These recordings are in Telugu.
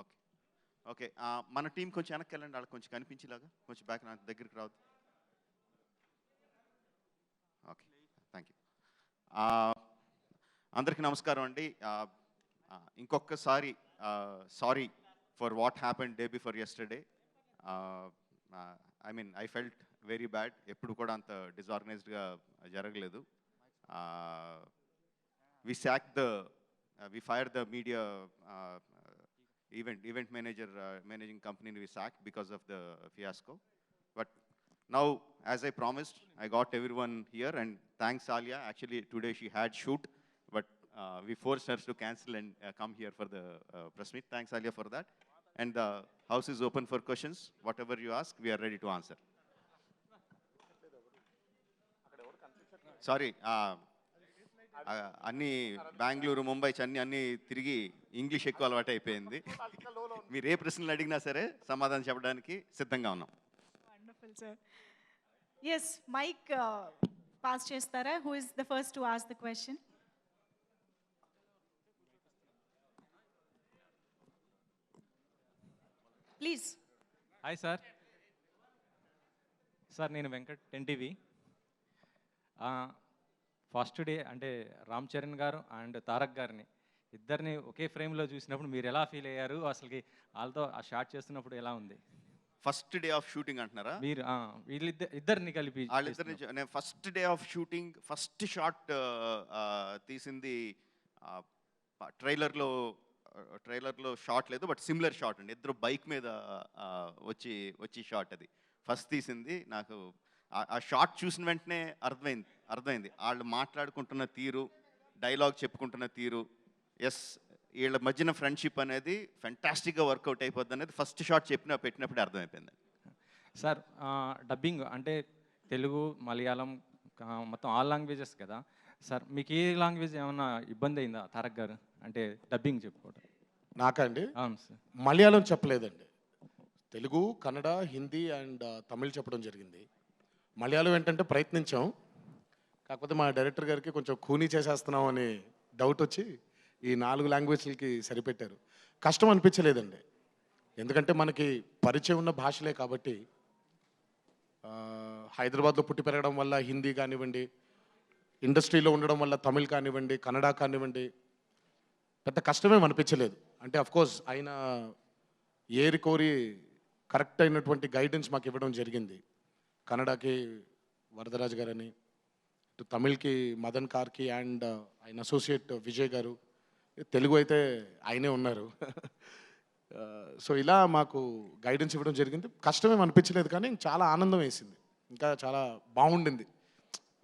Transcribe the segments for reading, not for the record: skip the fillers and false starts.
ఓకే. ఓకే. మన టీం కొంచెం వెనక్కెళ్ళండి. వాళ్ళకి కొంచెం కనిపించేలాగా. కొంచెం బ్యాక్ నాకు దగ్గరికి రావద్దు. ఓకే. Thank you. అందరికీ నమస్కారం అండి. ఇంకొకసారి sorry for what happened day before yesterday. I mean I felt very bad. ఎప్పుడు కూడా అంత డిజార్గనైజ్డ్గా జరగలేదు. we fired the media event manager, managing company we sacked because of the fiasco. But now, as I promised, I got everyone here, and thanks Alia. Actually today she had shoot, but we forced her to cancel and come here for the press meet. Thanks Alia for that. And the house is open for questions. Whatever you ask, we are ready to answer. Sorry, అన్నీ బెంగళూరు ముంబై చెన్నై అన్నీ తిరిగి ఇంగ్లీష్ ఎక్కువ అలవాటు అయిపోయింది. మీరు ఏ ప్రశ్నలు అడిగినా సరే సమాధానం చెప్పడానికి సిద్ధంగా ఉన్నాం. Wonderful sir. Yes, mike pass చేస్తారా? Who is the first to ask the question? Please. Hi sir. Sir నేను వెంకట్, 10TV. ఫస్ట్ డే అంటే రామ్ చరణ్ గారు అండ్ తారక్ గారిని ఇద్దరిని ఒకే ఫ్రేమ్లో చూసినప్పుడు మీరు ఎలా ఫీల్ అయ్యారు? అసలుకి వాళ్ళతో ఆ షాట్ చేస్తున్నప్పుడు ఎలా ఉంది? ఫస్ట్ డే ఆఫ్ షూటింగ్ అంటున్నారా? మీరు ఇద్దరిని కలిపి వాళ్ళిద్దరిని నేను first day of shooting first shot తీసింది ట్రైలర్లో షాట్ లేదు, బట్ సిమిలర్ షాట్ అండి. ఇద్దరు బైక్ మీద వచ్చి షాట్ అది ఫస్ట్ తీసింది. నాకు ఆ షాట్ చూసిన వెంటనే అర్థమైంది వాళ్ళు మాట్లాడుకుంటున్న తీరు, డైలాగ్ చెప్పుకుంటున్న తీరు. ఎస్, వీళ్ళ మధ్యన ఫ్రెండ్షిప్ అనేది ఫెంటాస్టిక్గా వర్కౌట్ అయిపోద్ది అనేది ఫస్ట్ షాట్ పెట్టినప్పుడే అర్థమైపోయింది. సార్ డబ్బింగ్ అంటే తెలుగు, మలయాళం మొత్తం ఆల్ లాంగ్వేజెస్ కదా సార్. మీకు ఏ లాంగ్వేజ్ ఏమన్నా ఇబ్బంది అయిందా తారక్ గారు అంటే డబ్బింగ్ చెప్పుకోవడం? నాకండి అవును సార్. మలయాళం చెప్పలేదండి. తెలుగు, కన్నడ, హిందీ అండ్ తమిళ్ చెప్పడం జరిగింది. మలయాళం ఏంటంటే ప్రయత్నించాం, కాకపోతే మా డైరెక్టర్ గారికి కొంచెం కూనీ చేసేస్తున్నాం అని డౌట్ వచ్చి ఈ 4 లాంగ్వేజ్లకి సరిపెట్టారు. కష్టం అనిపించలేదండి, ఎందుకంటే మనకి పరిచయం ఉన్న భాషలే కాబట్టి. హైదరాబాద్లో పుట్టి పెరగడం వల్ల హిందీ కానివ్వండి, ఇండస్ట్రీలో ఉండడం వల్ల తమిళ్ కానివ్వండి, కన్నడ కానివ్వండి, పెద్ద కష్టమేం అనిపించలేదు. అంటే అఫ్కోర్స్ ఆయన ఏరి కోరి కరెక్ట్ అయినటువంటి గైడెన్స్ మాకు ఇవ్వడం జరిగింది. కన్నడకి వరదరాజ్ గారని, తమిళ్కి మదన్ కార్కి అండ్ ఆయన అసోసియేట్ విజయ్ గారు, తెలుగు అయితే ఆయనే ఉన్నారు. సో ఇలా మాకు గైడెన్స్ ఇవ్వడం జరిగింది. కష్టమేం అనిపించలేదు, కానీ చాలా ఆనందం వేసింది, ఇంకా చాలా బాగుండింది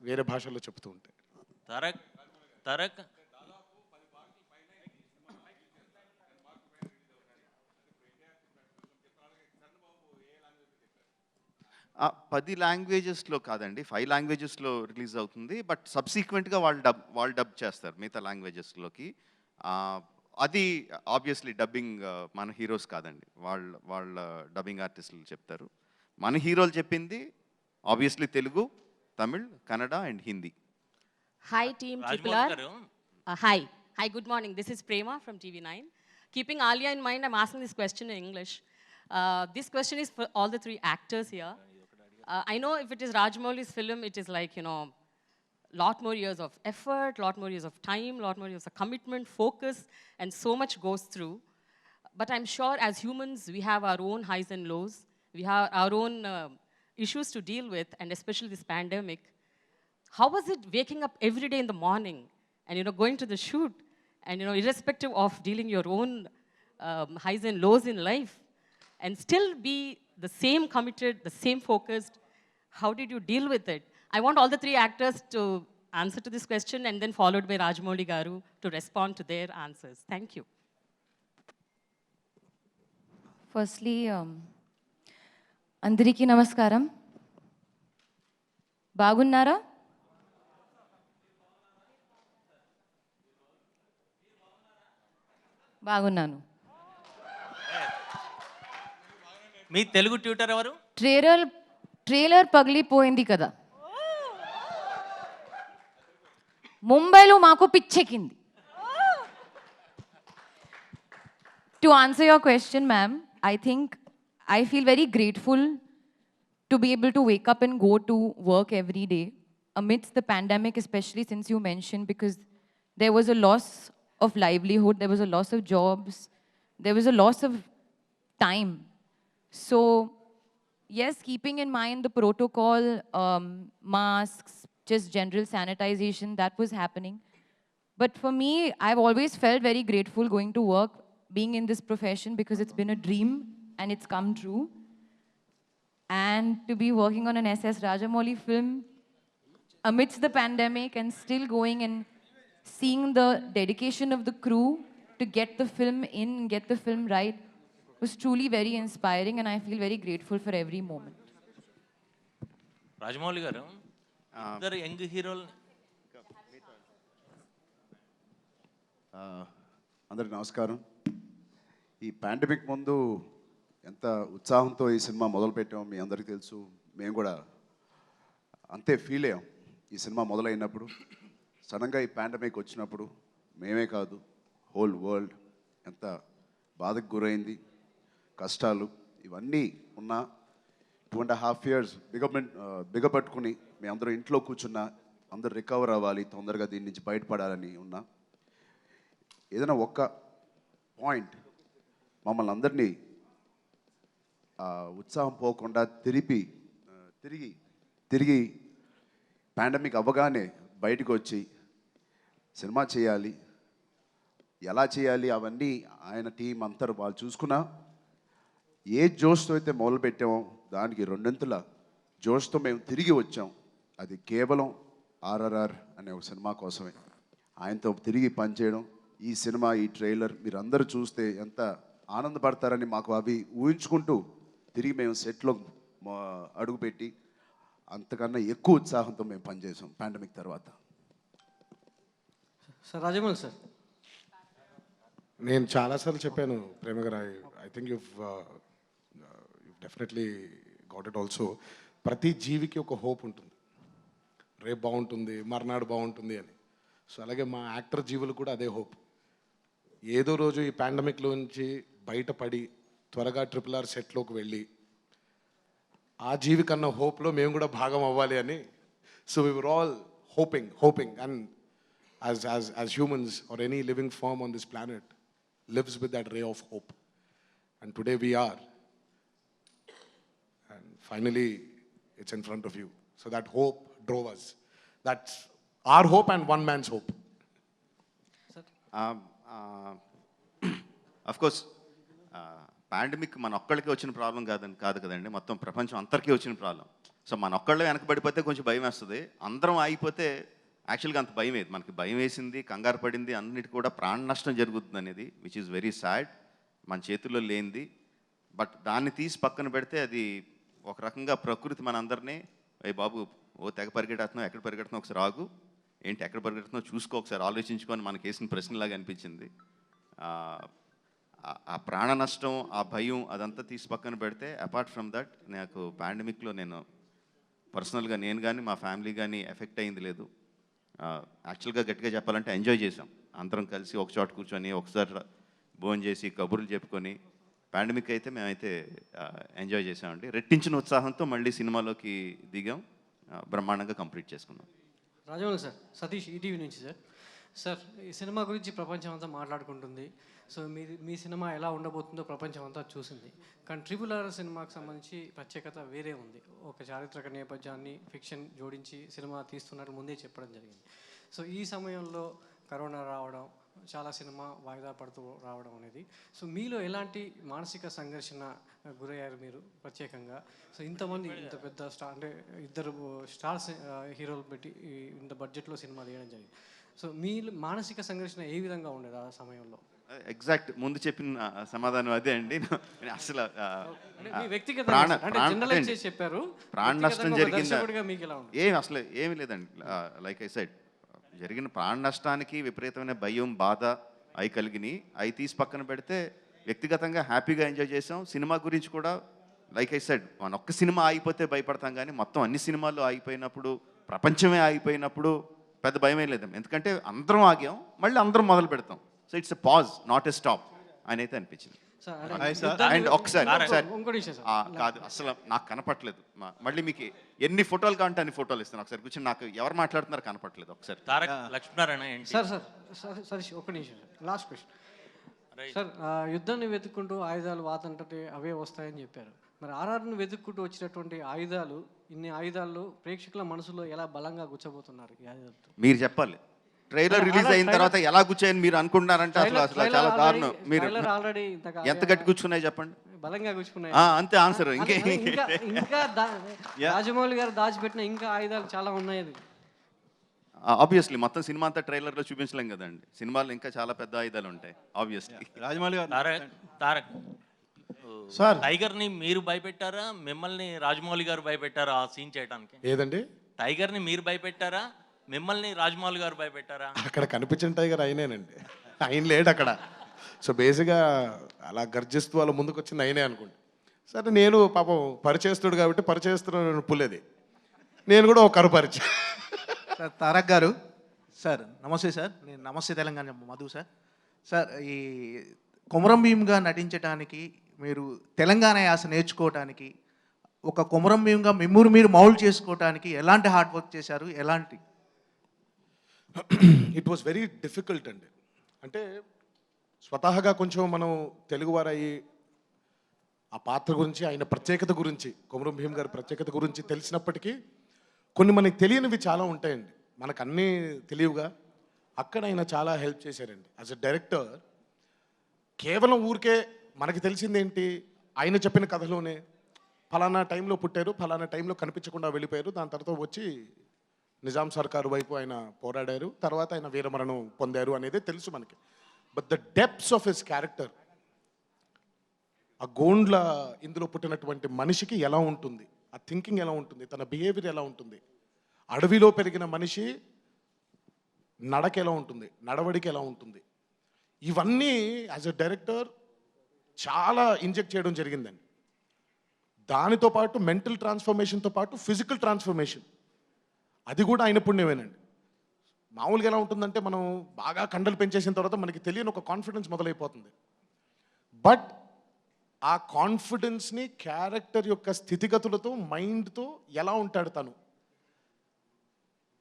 వేరే భాషల్లో చెప్తూ ఉంటే. తారక్ 10 లాంగ్వేజెస్లో కాదండి, 5 లాంగ్వేజెస్లో రిలీజ్ అవుతుంది. బట్ సబ్సీక్వెంట్గా వాళ్ళు డబ్ చేస్తారు మిగతా లాంగ్వేజెస్లోకి. అది ఆబ్వియస్లీ డబ్బింగ్ మన హీరోస్ కాదండి, వాళ్ళ డబ్బింగ్ ఆర్టిస్టులు చెప్తారు. మన హీరోలు చెప్పింది obviously Telugu, Tamil, Kannada and Hindi. Hi team Triple R. Hi, good morning. This is Prema from TV9. Keeping Alia in mind, I'm asking this question in English. This question is for all the 3 actors here. I know if it is Rajamouli's film, it is like, lot more years of effort, lot more years of time, lot more years of commitment, focus, and so much goes through. But I'm sure as humans, we have our own highs and lows. We have our own issues to deal with, and especially this pandemic. How was it waking up every day in the morning and, going to the shoot and, irrespective of dealing your own highs and lows in life and still be the same committed, the same focused? How did you deal with it? I want all the 3 actors to answer to this question and then followed by Rajamouli Garu to respond to their answers. Thank you. Firstly, Andariki Namaskaram. Bagunnara? బాగున్నాను. మీ తెలుగు ట్యూటర్ ఎవరు? ట్రైలర్ పగిలిపోయింది కదా, ముంబైలో మాకు పిచ్చెక్కింది. To answer your question, ma'am, I think I feel very grateful to be able to wake up and go to work every day amidst the pandemic, especially since you mentioned, because there was a loss of livelihood, there was a loss of jobs, there was a loss of time. So, yes, keeping in mind the protocol, masks, just general sanitization, that was happening. But for me, I've always felt very grateful going to work, being in this profession, because it's been a dream and it's come true. And to be working on an SS Rajamouli film amidst the pandemic and still going and seeing the dedication of the crew to get the film in and get the film right was truly very inspiring, and I feel very grateful for every moment. Rajamouli గారు ఇద్దరు యంగ్ హీరోలు అందరికి నమస్కారం. ఈ పాండమిక్ ముందు ఎంత ఉత్సాహంతో ఈ సినిమా మొదలుపెట్టామో మీ అందరికీ తెలుసు. మేము కూడా అంతే ఫీల్ అయ్యాం ఈ సినిమా మొదలైనప్పుడు. సడన్గా ఈ పాండమిక్ వచ్చినప్పుడు మేమే కాదు, హోల్ వరల్డ్ ఎంత బాధకు గురైంది, కష్టాలు ఇవన్నీ ఉన్నా 2.5 years బిగపట్టుకుని మేము అందరూ ఇంట్లో కూర్చున్నా, అందరూ రికవర్ అవ్వాలి, తొందరగా దీని నుంచి బయటపడాలని ఉన్నా. ఏదైనా ఒక్క పాయింట్ మమ్మల్ని అందరినీ ఉత్సాహం పోకుండా తిరిగి పాండమిక్ అవ్వగానే బయటకు వచ్చి సినిమా చేయాలి, ఎలా చేయాలి అవన్నీ ఆయన టీం అంతా వాళ్ళు చూసుకున్నా. ఏ జోష్తో అయితే మొదలుపెట్టామో దానికి రెండింతల జోష్తో మేము తిరిగి వచ్చాం. అది కేవలం RRR అనే ఒక సినిమా కోసమే. ఆయనతో తిరిగి పనిచేయడం, ఈ సినిమా, ఈ ట్రైలర్ మీరు అందరూ చూస్తే ఎంత ఆనందపడతారని మాకు అవి ఊహించుకుంటూ తిరిగి మేము సెట్లో అడుగుపెట్టి అంతకన్నా ఎక్కువ ఉత్సాహంతో మేము పనిచేసాం పాండమిక్ తర్వాత. సార్ రాజమౌళి సార్, నేను చాలాసార్లు చెప్పాను ప్రేమ గారు, I think you definitely got it also. ప్రతి జీవికి ఒక హోప్ ఉంటుంది, రేపు బాగుంటుంది, మర్నాడు బాగుంటుంది అని. సో అలాగే మా యాక్టర్ జీవులు కూడా అదే హోప్. ఏదో రోజు ఈ పాండమిక్లోంచి బయటపడి త్వరగా RRR సెట్లోకి వెళ్ళి ఆ జీవి కన్నా హోప్లో మేము కూడా భాగం అవ్వాలి అని. So we were all hoping and as humans or any living form on this planet lives with that ray of hope. And today we are. And finally, it's in front of you. So that hope drove us. That's our hope and one man's hope. Of course pandemic మన ఒక్కళ్ళకి వచ్చిన ప్రాబ్లం కాదు కదండి, మొత్తం ప్రపంచం అందరికీ వచ్చిన ప్రాబ్లం. సో మన ఒక్కళ్ళే వెనకబడిపోతే కొంచెం భయం వేస్తుంది, అందరం ఆగిపోతే యాక్చువల్గా అంత భయం వేది. మనకి భయం వేసింది, కంగారు పడింది, అన్నిటి కూడా ప్రాణ నష్టం జరుగుతుంది అనేది విచ్ ఈజ్ వెరీ సాడ్, మన చేతుల్లో లేనిది. బట్ దాన్ని తీసి పక్కన పెడితే అది ఒక రకంగా ప్రకృతి మన అందరినీ, ఏ బాబు ఓ తెగ పరిగెడుతున్నావు, ఎక్కడ పరిగెడుతున్నావు, ఒకసారి ఆగు, ఏంటి ఎక్కడ పరిగెడుతున్నావు చూసుకో, ఒకసారి ఆలోచించుకొని మనకి వేసిన ప్రశ్నలాగా అనిపించింది. ఆ ప్రాణ నష్టం, ఆ భయం అదంతా తీసి పక్కన పెడితే అపార్ట్ ఫ్రమ్ దట్ నాకు పాండమిక్లో నేను పర్సనల్గా నేను కానీ మా ఫ్యామిలీ కానీ ఎఫెక్ట్ అయింది లేదు. యాక్చువల్గా గట్టిగా చెప్పాలంటే ఎంజాయ్ చేసాం, అందరం కలిసి ఒక చోట కూర్చొని ఒకసారి భోజనం చేసి కబుర్లు చెప్పుకొని. పాండమిక్ అయితే మేమైతే ఎంజాయ్ చేసామండి. రెట్టించిన ఉత్సాహంతో మళ్ళీ సినిమాలోకి దిగాం, బ్రహ్మాండంగా కంప్లీట్ చేసుకున్నాం. రాజమౌళి సార్, సతీష్ ఈటీవీ నుంచి సార్. సార్, ఈ సినిమా గురించి ప్రపంచం అంతా మాట్లాడుకుంటుంది. సో మీ సినిమా ఎలా ఉండబోతుందో ప్రపంచం అంతా చూసింది. కానీ RRR సినిమాకి సంబంధించి ప్రత్యేకత వేరే ఉంది. ఒక చారిత్రక నేపథ్యాన్ని ఫిక్షన్ జోడించి సినిమా తీస్తున్నట్టు ముందే చెప్పడం జరిగింది. సో ఈ సమయంలో కరోనా రావడం, చాలా సినిమా వాయిదా పడుతూ రావడం అనేది, సో మీలో ఎలాంటి మానసిక సంఘర్షణ గురయ్యారు మీరు ప్రత్యేకంగా? సో ఇంతమంది, ఇంత పెద్ద స్టార్, అంటే 2 స్టార్స్ హీరోలు పెట్టి ఇంత బడ్జెట్లో సినిమా తీయడం జరిగింది. సో మీ మానసిక సంఘర్షణ ఏ విధంగా ఉండేది ఆ సమయంలో? ఎగ్జాక్ట్ ముందు చెప్పిన సమాధానం అదే అండి. అసలు ప్రాణ నష్టం జరిగిందా? అసలు ఏమి లేదండి. లైక్ ఐ సెడ్, జరిగిన ప్రాణ నష్టానికి విపరీతమైన భయం, బాధ అవి కలిగినాయి. అవి తీసి పక్కన పెడితే వ్యక్తిగతంగా హ్యాపీగా ఎంజాయ్ చేసాం. సినిమా గురించి కూడా లైక్ ఐ సెడ్, మన ఒక్క సినిమా ఆగిపోతే భయపడతాం, కానీ మొత్తం అన్ని సినిమాలు ఆగిపోయినప్పుడు, ప్రపంచమే ఆగిపోయినప్పుడు పెద్ద భయమే లేదు. ఎందుకంటే అందరం ఆగాం, మళ్ళీ అందరం మొదలు పెడతాం. So it's a pause, not a stop. అని అయితే అనిపించింది. సార్ అండ్ ఒకసారి ఇంకోటి విషయం సార్. కాదు అసలు నాకు కనపట్లేదు. మళ్ళీ మీకు ఎన్ని ఫోటోలు కావాలంటే అన్ని ఫోటోలు ఇస్తాను. ఒకసారి కూర్చొని నాకు ఎవరు మాట్లాడుతున్నారు కనపట్లేదు. ఒకసారి తారక్ లక్ష్మీనారాయణ ఏంటి? సార్ సతీష్ ఒక్క నిమిషం సార్, లాస్ట్ క్వశ్చన్ సార్. యుద్ధాన్ని వెతుక్కుంటూ ఆయుధాలు వాతంటే అవే వస్తాయని చెప్పారు. మరి ఆర్ఆర్ని వెతుక్కుంటూ వచ్చినటువంటి ఆయుధాలు, ఇన్ని ఆయుధాలు ప్రేక్షకుల మనసులో ఎలా బలంగా గుచ్చబోతున్నారు ఈ ఆయుధాలతో? మీరు చెప్పాలి. ట్రైలర్ రిలీజ్ అయిన తర్వాత ఎలా కూర్చోయని మీరు అనుకుంటున్నారంటే అసలు చాలా దారుణం. మీరు ఆల్రెడీ ఎంత గట్టి కూర్చున్నాయి చెప్పండి. బలంగా గుచ్చుకున్నాయి. అంతే ఆన్సర్. ఇంకా రాజమౌళి గారు దాచిపెట్టిన ఇంకా ఆయుధాలు చాలా ఉన్నాయి. ఆబ్వియస్లీ మొత్తం సినిమా అంతా ట్రైలర్లో చూపించలేం కదండి. సినిమాలో ఇంకా చాలా పెద్ద ఆయుధాలు ఉంటాయి ఆబ్వియస్లీ. రాజమౌళి గారు తారక్ సార్ టైగర్ ని మీరు భయపెట్టారా, మిమ్మల్ని రాజమౌళి గారు భయపెట్టారా ఆ సీన్ చేయడానికి? ఏదండి? టైగర్ ని మీరు భయపెట్టారా, మిమ్మల్ని రాజమౌళి గారు భయపెట్టారా? అక్కడ కనిపించిన టైగర్ అయినేనండి, ఆయన లేడు అక్కడ. సో బేసిక్గా అలా గర్జిస్తూ వాళ్ళ ముందుకు వచ్చింది అయినే అనుకోండి. సరే నేను పాపం పరిచేస్తుడు కాబట్టి పరిచేస్తున్నాను పుల్లేది, నేను కూడా ఒక కరుపరిచే. సార్ తారక్ గారు సార్ నమస్తే సార్. నేను నమస్తే తెలంగాణ మధు సార్. సార్ ఈ కొమరం భీమ్గా నటించడానికి మీరు తెలంగాణ యాస నేర్చుకోవడానికి, ఒక కొమరం భీమ్గా మిమ్మల్ని మీరు మౌల్డ్ చేసుకోవడానికి ఎలాంటి హార్డ్ వర్క్ చేశారు? ఎలాంటి? ఇట్ వాస్ వెరీ డిఫికల్ట్ అండి. అంటే స్వతహాగా కొంచెం మనం తెలుగువారయ్యి ఆ పాత్ర గురించి, ఆయన ప్రత్యేకత గురించి, కొమరం భీమ్ గారి ప్రత్యేకత గురించి తెలిసినప్పటికీ కొన్ని మనకి తెలియనివి చాలా ఉంటాయండి. మనకు అన్నీ తెలియవుగా. అక్కడ ఆయన చాలా హెల్ప్ చేశారండి. యాజ్ ఎ డైరెక్టర్ కేవలం ఊరికే మనకి తెలిసిందేంటి, ఆయన చెప్పిన కథలోనే ఫలానా టైంలో పుట్టారు, ఫలానా టైంలో కనిపించకుండా వెళ్ళిపోయారు, దాని తర్వాత వచ్చి నిజాం సర్కారు వైపు ఆయన పోరాడారు, తర్వాత ఆయన వీరమరణం పొందారు అనేది తెలుసు మనకి. But the depths of his character, ఆ గోండ్ల ఇందులో పుట్టినటువంటి మనిషికి ఎలా ఉంటుంది, ఆ థింకింగ్ ఎలా ఉంటుంది, తన బిహేవియర్ ఎలా ఉంటుంది, అడవిలో పెరిగిన మనిషి నడక ఎలా ఉంటుంది, నడవడికి ఎలా ఉంటుంది, ఇవన్నీ యాజ్ ఎ డైరెక్టర్ చాలా ఇంజెక్ట్ చేయడం జరిగిందండి. దానితో పాటు మెంటల్ ట్రాన్స్ఫర్మేషన్తో పాటు ఫిజికల్ ట్రాన్స్ఫర్మేషన్, అది కూడా ఆయన పుణ్యమేనండి. మామూలుగా ఎలా ఉంటుందంటే మనం బాగా కండలు పెంచేసిన తర్వాత మనకి తెలియని ఒక కాన్ఫిడెన్స్ మొదలైపోతుంది. బట్ ఆ కాన్ఫిడెన్స్ని క్యారెక్టర్ యొక్క స్థితిగతులతో, మైండ్తో ఎలా ఉంటాడు తను,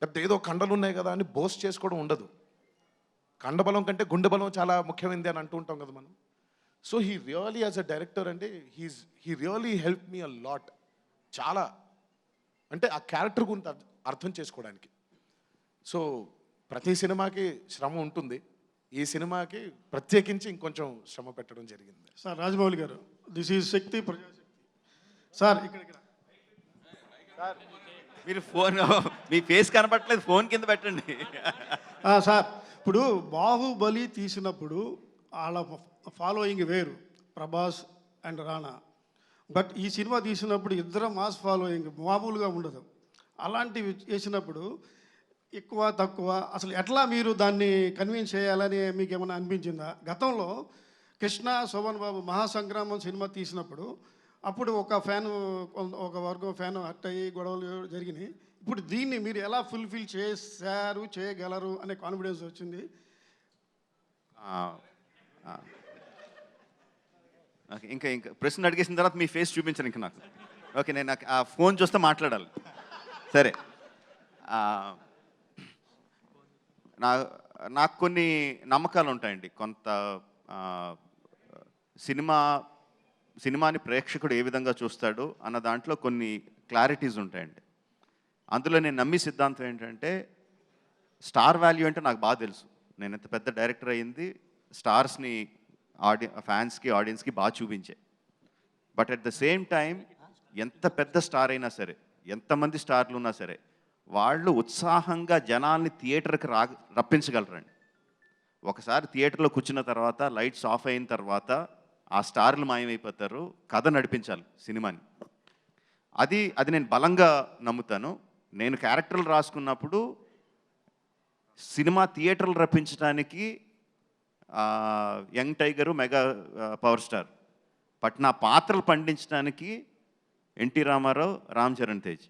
పెద్ద ఏదో కండలు ఉన్నాయి కదా అని బోస్ట్ చేసుకోవడం ఉండదు. కండబలం కంటే గుండె బలం చాలా ముఖ్యమైనది అని అంటూ ఉంటాం కదా మనం. So he really as a director అండి, he really help me a lot. చాలా అంటే ఆ క్యారెక్టర్ గురించి అర్థం చేసుకోవడానికి. సో ప్రతి సినిమాకి శ్రమ ఉంటుంది, ఈ సినిమాకి ప్రత్యేకించి ఇంకొంచెం శ్రమ పెట్టడం జరిగింది. సార్ రాజమౌళి గారు, this is Shakti Prajasakti sir. ఇక్కడ సార్ మీరు ఫోన్, మీ ఫేస్ కనపట్లేదు, ఫోన్ కింద పెట్టండి. సార్ ఇప్పుడు బాహుబలి తీసినప్పుడు వాళ్ళ ఫాలోయింగ్ వేరు, ప్రభాస్ అండ్ రాణా. బట్ ఈ సినిమా తీసినప్పుడు ఇద్దరు మాస్ ఫాలోయింగ్ మామూలుగా ఉండదు. అలాంటివి చేసినప్పుడు ఎక్కువ తక్కువ అసలు ఎట్లా మీరు దాన్ని కన్విన్స్ చేయాలని మీకు ఏమైనా అనిపించిందా? గతంలో కృష్ణ శోభన్ బాబు మహాసంగ్రామం సినిమా తీసినప్పుడు అప్పుడు ఒక వర్గం ఫ్యాన్ హర్ట్ అయ్యి గొడవలు జరిగినాయి. ఇప్పుడు దీన్ని మీరు ఎలా ఫుల్ఫిల్ చేశారు, చేయగలరు అనే కాన్ఫిడెన్స్ వచ్చింది? ఇంకా ప్రశ్న అడిగేసిన తర్వాత మీ ఫేస్ చూపించను ఇంకా నాకు. ఓకే, నేను నాకు ఆ ఫోన్ చూస్తే మాట్లాడాలి. సరే, నాకు కొన్ని నమ్మకాలు ఉంటాయండి. కొంత సినిమాని ప్రేక్షకుడు ఏ విధంగా చూస్తాడు అన్న దాంట్లో కొన్ని క్లారిటీస్ ఉంటాయండి. అందులో నేను నమ్మి సిద్ధాంతం ఏంటంటే, స్టార్ వాల్యూ అంటే నాకు బాగా తెలుసు. నేను ఎంత పెద్ద డైరెక్టర్ అయ్యింది స్టార్స్ని ఫ్యాన్స్కి, ఆడియన్స్కి బాగా చూపించే. But at the same time ఎంత పెద్ద స్టార్ అయినా సరే, ఎంతమంది స్టార్లు ఉన్నా సరే, వాళ్ళు ఉత్సాహంగా జనాల్ని థియేటర్కి రప్పించగలరండి. ఒకసారి థియేటర్లో కూర్చున్న తర్వాత లైట్స్ ఆఫ్ అయిన తర్వాత ఆ స్టార్లు మాయమైపోతారు, కథ నడిపించాలి సినిమాని. అది నేను బలంగా నమ్ముతాను. నేను క్యారెక్టర్లు రాసుకున్నప్పుడు సినిమా థియేటర్లు రప్పించడానికి young tiger, mega power star. But నా పాత్రలు పండించడానికి ఎన్టీ రామారావు, రామ్ చరణ్ తేజ్.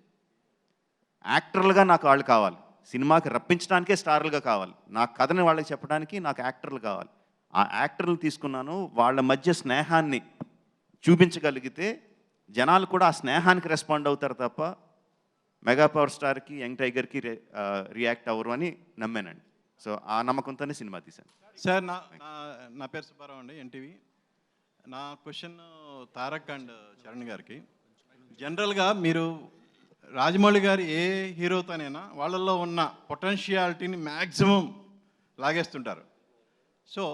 యాక్టర్లుగా నాకు వాళ్ళు కావాలి, సినిమాకి రప్పించడానికే స్టార్లుగా కావాలి. నా కథని వాళ్ళకి చెప్పడానికి నాకు యాక్టర్లు కావాలి. ఆ యాక్టర్లు తీసుకున్నాను, వాళ్ళ మధ్య స్నేహాన్ని చూపించగలిగితే జనాలు కూడా ఆ స్నేహానికి రెస్పాండ్ అవుతారు తప్ప మెగా పవర్ స్టార్కి యంగ్ టైగర్కి రియాక్ట్ అవ్వరు అని నమ్మానండి. సో ఆ నమ్మకంతోనే సినిమా తీశాను. సార్ నా పేరు సుబ్బారావు అండి, ఎన్టీవీ. నా క్వశ్చన్ తారక్ అండ్ చరణ్ గారికి. జనరల్గా మీరు రాజమౌళి గారు ఏ హీరోతోనైనా వాళ్ళల్లో ఉన్న పొటెన్షియాలిటీని మ్యాక్సిమం లాగేస్తుంటారు. సో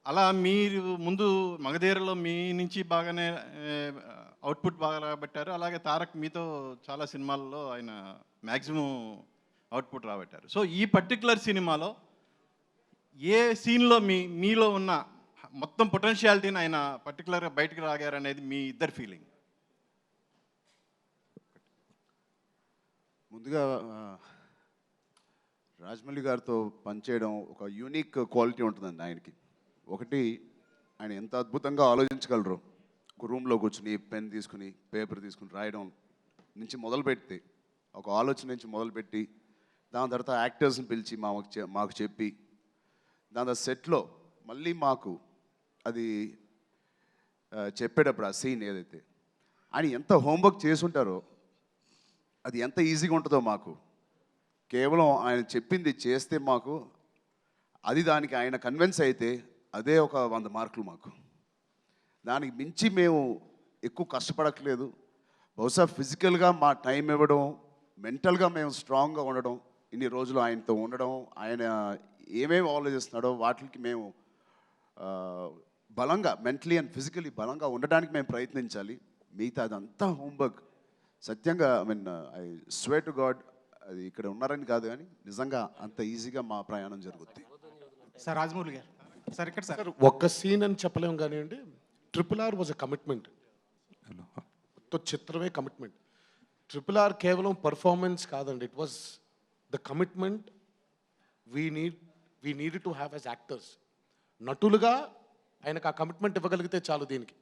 అలా మీరు ముందు మగధీరలో మీ నుంచి బాగానే అవుట్పుట్ బాగా రాబట్టారు, అలాగే తారక్ మీతో చాలా సినిమాల్లో ఆయన మ్యాక్సిమం అవుట్పుట్ రాబట్టారు. సో ఈ పర్టికులర్ సినిమాలో ఏ సీన్లో మీలో ఉన్న మొత్తం పొటెన్షియాలిటీని ఆయన పర్టికులర్గా బయటకు రాగారనేది మీ ఇద్దరు ఫీలింగ్? ముందుగా రాజమౌళి గారితో పనిచేయడం ఒక యూనిక్ క్వాలిటీ ఉంటుందండి ఆయనకి. ఒకటి, ఆయన ఎంత అద్భుతంగా ఆలోచించగలరు. ఒక రూమ్లో కూర్చుని పెన్ తీసుకుని పేపర్ తీసుకుని రాయడం నుంచి మొదలుపెడితే, ఒక ఆలోచన నుంచి మొదలుపెట్టి దాని తర్వాత యాక్టర్స్ని పిలిచి మాకు చెప్పి దాని తర్వాత సెట్లో మళ్ళీ మాకు అది చెప్పేటప్పుడు ఆ సీన్ ఏదైతే ఆయన ఎంత హోంవర్క్ చేసుంటారో అది ఎంత ఈజీగా ఉంటుందో మాకు. కేవలం ఆయన చెప్పింది చేస్తే మాకు అది దానికి ఆయన కన్విన్స్ అయితే అదే ఒక 100 మార్కులు మాకు. దానికి మించి మేము ఎక్కువ కష్టపడట్లేదు. బహుశా ఫిజికల్గా మా టైం ఇవ్వడం, మెంటల్గా మేము స్ట్రాంగ్గా ఉండడం, ఇన్ని రోజులు ఆయనతో ఉండడం, ఆయన ఏమేమి ఆలోచిస్తున్నాడో వాటికి మేము బలంగా మెంటలీ అండ్ ఫిజికలీ బలంగా ఉండడానికి మేము ప్రయత్నించాలి. మిగతా అదంతా హోంవర్క్. సత్యంగా ఐ స్వేర్ టు గాడ్ అది ఇక్కడ ఉన్నారని కాదు కానీ నిజంగా అంత ఈజీగా మా ప్రయాణం జరుగుద్ది. సార్ రాజమౌళి గారు సార్ ఇక్కడ సార్ ఒక్క సీన్ అని చెప్పలేము కానివ్వండి. RRR was a commitment. చిత్రమే కమిట్మెంట్. RRR కేవలం పర్ఫార్మెన్స్ కాదండి, it was the commitment we need to have as actors. నటులుగా ఆయనకు ఆ కమిట్మెంట్ ఇవ్వగలిగితే చాలు. దీనికి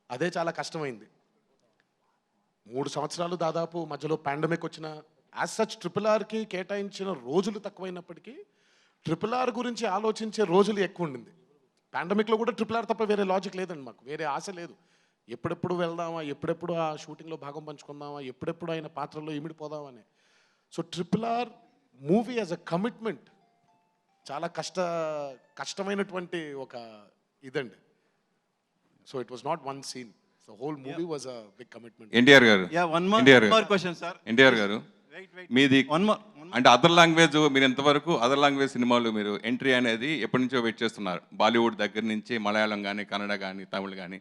అదే చాలా కష్టమైంది. 3 సంవత్సరాలు దాదాపు మధ్యలో పాండమిక్ వచ్చిన యాజ్ సచ్ RRRకి కేటాయించిన రోజులు తక్కువైనప్పటికీ RRR గురించి ఆలోచించే రోజులు ఎక్కువ ఉండింది. పాండమిక్లో కూడా RRR తప్ప వేరే లాజిక్ లేదండి మాకు, వేరే ఆశ లేదు. ఎప్పుడెప్పుడు వెళ్దామా, ఎప్పుడెప్పుడు ఆ షూటింగ్లో భాగం పంచుకుందామా, ఎప్పుడెప్పుడు ఆయన పాత్రలో ఇమిడిపోదామని. సో RRR movie as a commitment చాలా కష్టమైనటువంటి ఒక ఇదండి. So it was not one scene, the whole movie was a big commitment. NTR గారు మీది అంటే అదర్ లాంగ్వేజ్, మీరు ఎంతవరకు అదర్ లాంగ్వేజ్ సినిమాలు మీరు ఎంట్రీ అనేది ఎప్పటి నుంచో వెయిట్ చేస్తున్నారు? బాలీవుడ్ దగ్గర నుంచి మలయాళం కానీ, కన్నడ కానీ, తమిళ్ కానీ.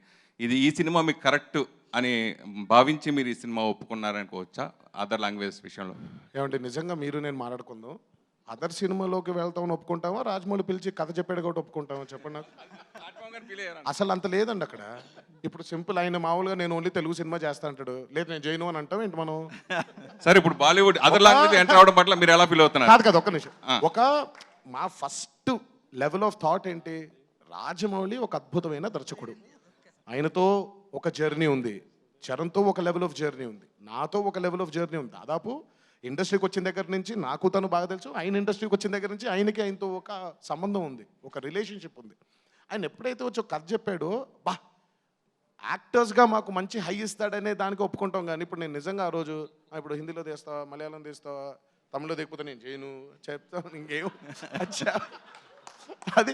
ఈ సినిమా మీకు కరెక్ట్ అని భావించి మీరు ఈ సినిమా ఒప్పుకున్నారనుకోవచ్చా అదర్ లాంగ్వేజ్ విషయంలో? ఏమంటే నిజంగా మీరు నేను మాట్లాడుకుందాం. అదర్ సినిమాలోకి వెళ్తామని ఒప్పుకుంటామా, రాజమౌళి పిలిచి కథ చెప్పాడు కాబట్టి ఒప్పుకుంటామా చెప్పండి నాకు. అసలు అంత లేదండి అక్కడ. ఇప్పుడు సింపుల్, ఆయన మామూలుగా నేను ఓన్లీ తెలుగు సినిమా చేస్తా అంటాడు, లేదు నేను జైను అని అంటాం ఏంటి మనం. సరే ఇప్పుడు బాలీవుడ్ అదర్ లాంగ్వేజ్ ఎంటర్ అవడం పట్ల మీరు ఎలా ఫీల్ అవుతున్నారు? కాదు కదా, ఒక్క నిమిషం. మా ఫస్ట్ లెవెల్ ఆఫ్ థాట్ ఏంటి, రాజమౌళి ఒక అద్భుతమైన దర్శకుడు, ఆయనతో ఒక జర్నీ ఉంది, చరణ్తో ఒక లెవెల్ ఆఫ్ జర్నీ ఉంది, నాతో ఒక లెవెల్ ఆఫ్ జర్నీ ఉంది. దాదాపు ఇండస్ట్రీకి వచ్చిన దగ్గర నుంచి నాకు తను బాగా తెలుసు, ఆయన ఇండస్ట్రీకి వచ్చిన దగ్గర నుంచి ఆయనతో ఒక సంబంధం ఉంది, ఒక రిలేషన్షిప్ ఉంది. ఆయన ఎప్పుడైతే వచ్చి ఒక కథ చెప్పాడో, యాక్టర్స్గా మాకు మంచి హై ఇస్తాడనే దానికి ఒప్పుకుంటాం. కానీ ఇప్పుడు నేను నిజంగా ఆ రోజు ఇప్పుడు హిందీలో తీస్తావా, మలయాళం తీస్తావా, తమిళ్లో దిగిపోతే నేను చేయను చెప్తాను ఇంకేం అచ్చా. అది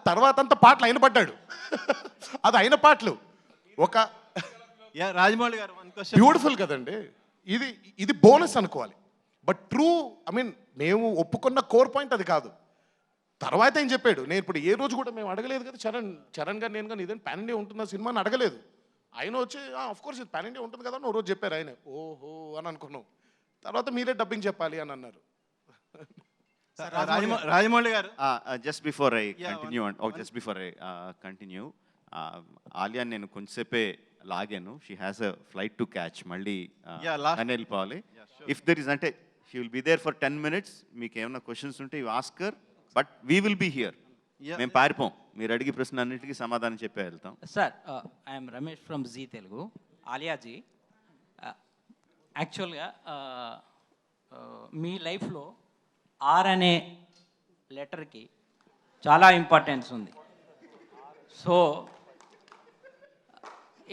తర్వాత అంతా పాటలు ఆయన పడ్డాడు, అది ఆయన పాటలు. ఒక రాజమౌళి గారు బ్యూటిఫుల్ కదండి. ఇది బోనస్ అనుకోవాలి. బట్ ట్రూ, మేము ఒప్పుకున్న కోర్ పాయింట్ అది కాదు. తర్వాత ఏం చెప్పాడు, నేను ఇప్పుడు ఏ రోజు కూడా మేము అడగలేదు కదా, చరణ్ గారు నేను కానీ ఇదేంటి పాన్ ఇండియా ఉంటున్న సినిమా అని అడగలేదు. ఆయన వచ్చి ఆఫ్కోర్స్ ఇది పాన్ ఇండియా ఉంటుంది కదా అని ఓ రోజు చెప్పారు. ఆయన ఓహో అని అనుకున్నాం. తర్వాత మీరే డబ్బింగ్ చెప్పాలి అని అన్నారు. రాజమౌళి గారు just before I continue Alia నేను కొంచెంసేపే లాగాను. She has a flight to catch, మళ్ళీ అని వెళ్ళిపోవాలి. ఇఫ్ దర్ ఇస్ అంటే she will be there for 10 minutes. మీకు ఏమైనా క్వశ్చన్స్ ఉంటే you ask or, but we will be here. మేము పారిపోం, మీరు అడిగే ప్రశ్న అన్నిటికీ సమాధానం చెప్పే వెళ్తాం. Sir, I'm Ramesh from Zee Telugu. ఆలియాజీ, యాక్చువల్గా మీ లైఫ్లో ఆర్ అనే లెటర్కి చాలా ఇంపార్టెన్స్ ఉంది. So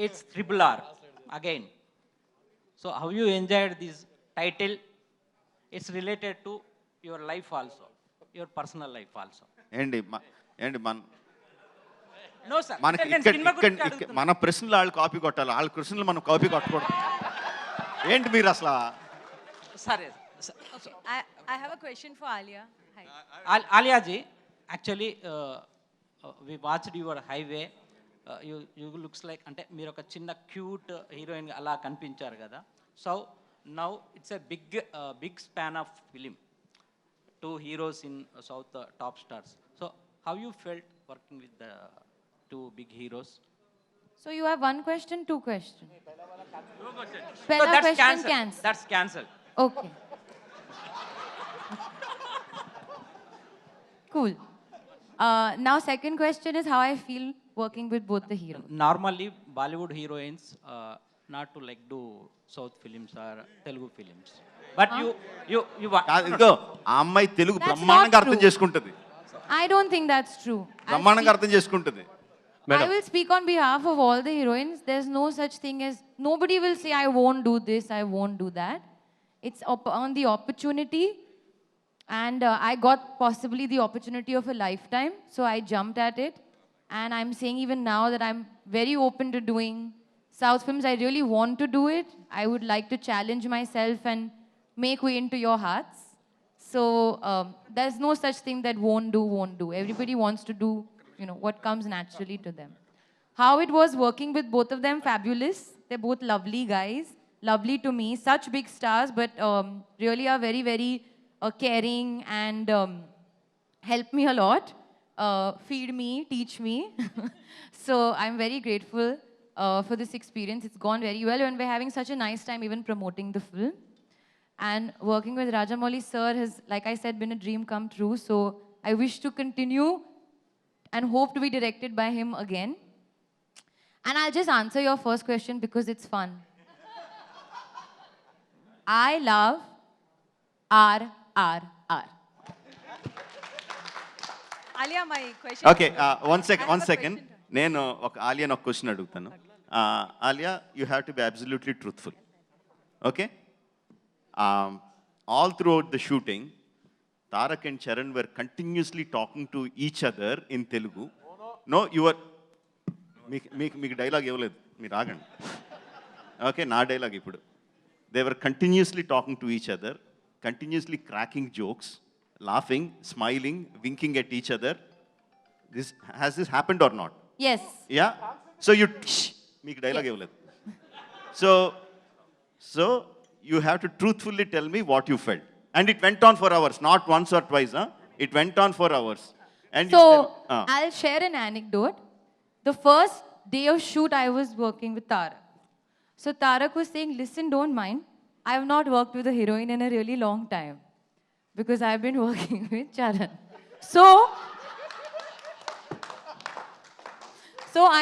it's Triple R again. So how you enjoyed this title? It's related to your life also, your personal life also. ఏంటి మన No sir. మనకి అంటే నేను ఇక్కడ సినిమా ఇక్కడ గురించి ఇక్కడ అడుగుతున్నా. మన ప్రశ్నలు వాళ్ళు కాపీ కొట్టాలి, వాళ్ళ ప్రశ్నలు మనం కాపీ కొట్టకూడదు. ఏంటి మీరు అసలు సరే. Okay, I have a question for Alia. Hi. Alia ji, actually we watched your highway. You looks like అంటే మీరు ఒక చిన్న క్యూట్ హీరోయిన్ అలా కనిపించారు కదా. So now it's a big span of film, 2 heroes in South top stars. So how you felt working with the 2 big heroes? So you have one question, 2 questions. No, Pehla that's question cancelled. cancelled. That's cancelled. Okay. Cool. Now second question is how I feel working with both the heroes. Normally Bollywood heroines not to like do South films or Telugu films. But you want. ఇదిగో ఆ అమ్మాయి తెలుగు That's బ్రహ్మాండంగా not అర్థం true. చేసుకుంటుంది, I don't think that's true. బ్రహ్మాండంగా అర్థం చేసుకుంటుంది. I will speak on behalf of all the heroines. There's no such thing as, nobody will say, I won't do this, I won't do that. It's on the opportunity. And I got possibly the opportunity of a lifetime. So I jumped at it. And I'm saying even now that I'm very open to doing South films. I really want to do it. I would like to challenge myself and make way into your hearts. So there's no such thing that won't do. Everybody wants to do, what comes naturally to them. How it was working with both of them, fabulous. They're both lovely guys, lovely to me, such big stars, but really are very, very caring and help me a lot, feed me, teach me. So I'm very grateful for this experience. It's gone very well, and we're having such a nice time even promoting the film. And working with Rajamouli sir has, like I said, been a dream come true. So I wish to continue and hope to be directed by him again. And I'll just answer your first question because it's fun. I love RRR. Alia, my question. Okay, one second. నేను ఆలియాని ఒక క్వశ్చన్ అడుగుతాను. Alia, you have to be absolutely truthful. Okay, all throughout the shooting Tarak and Charan were continuously talking to each other in Telugu. No your మీకు డైలాగ్ ఇవ్వలేదు, మీరు ఆగండి. ఓకే, నా డైలాగ్ ఇప్పుడు. They were continuously talking to each other, continuously cracking jokes, laughing, smiling, winking at each other. Has this happened or not? Yes. Yeah? So you, meek dialogue evaledu. So you have to truthfully tell me what you felt. And it went on for hours, not once or twice, huh? It went on for hours. And So you I'll share an anecdote. The first day of shoot, I was working with Tarak. So Tarak was saying, listen, don't mind. I have not worked with a heroine in a really long time because I've been working with Charan. So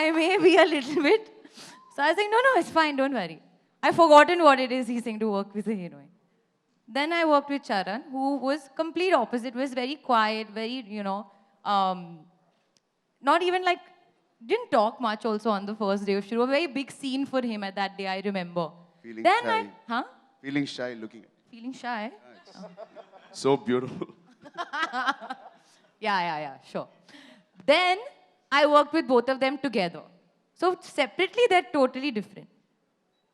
I may be a little bit. So I was like, no, it's fine, don't worry. I've forgotten what it is he's saying to work with a heroine. Then I worked with Charan, who was complete opposite, was very quiet, very, not even like, didn't talk much also on the first day of shoot. A very big scene for him at that day, I remember. Feeling shy looking at Feeling shy? so beautiful. Yeah, sure. Then I worked with both of them together. So separately, they're totally different.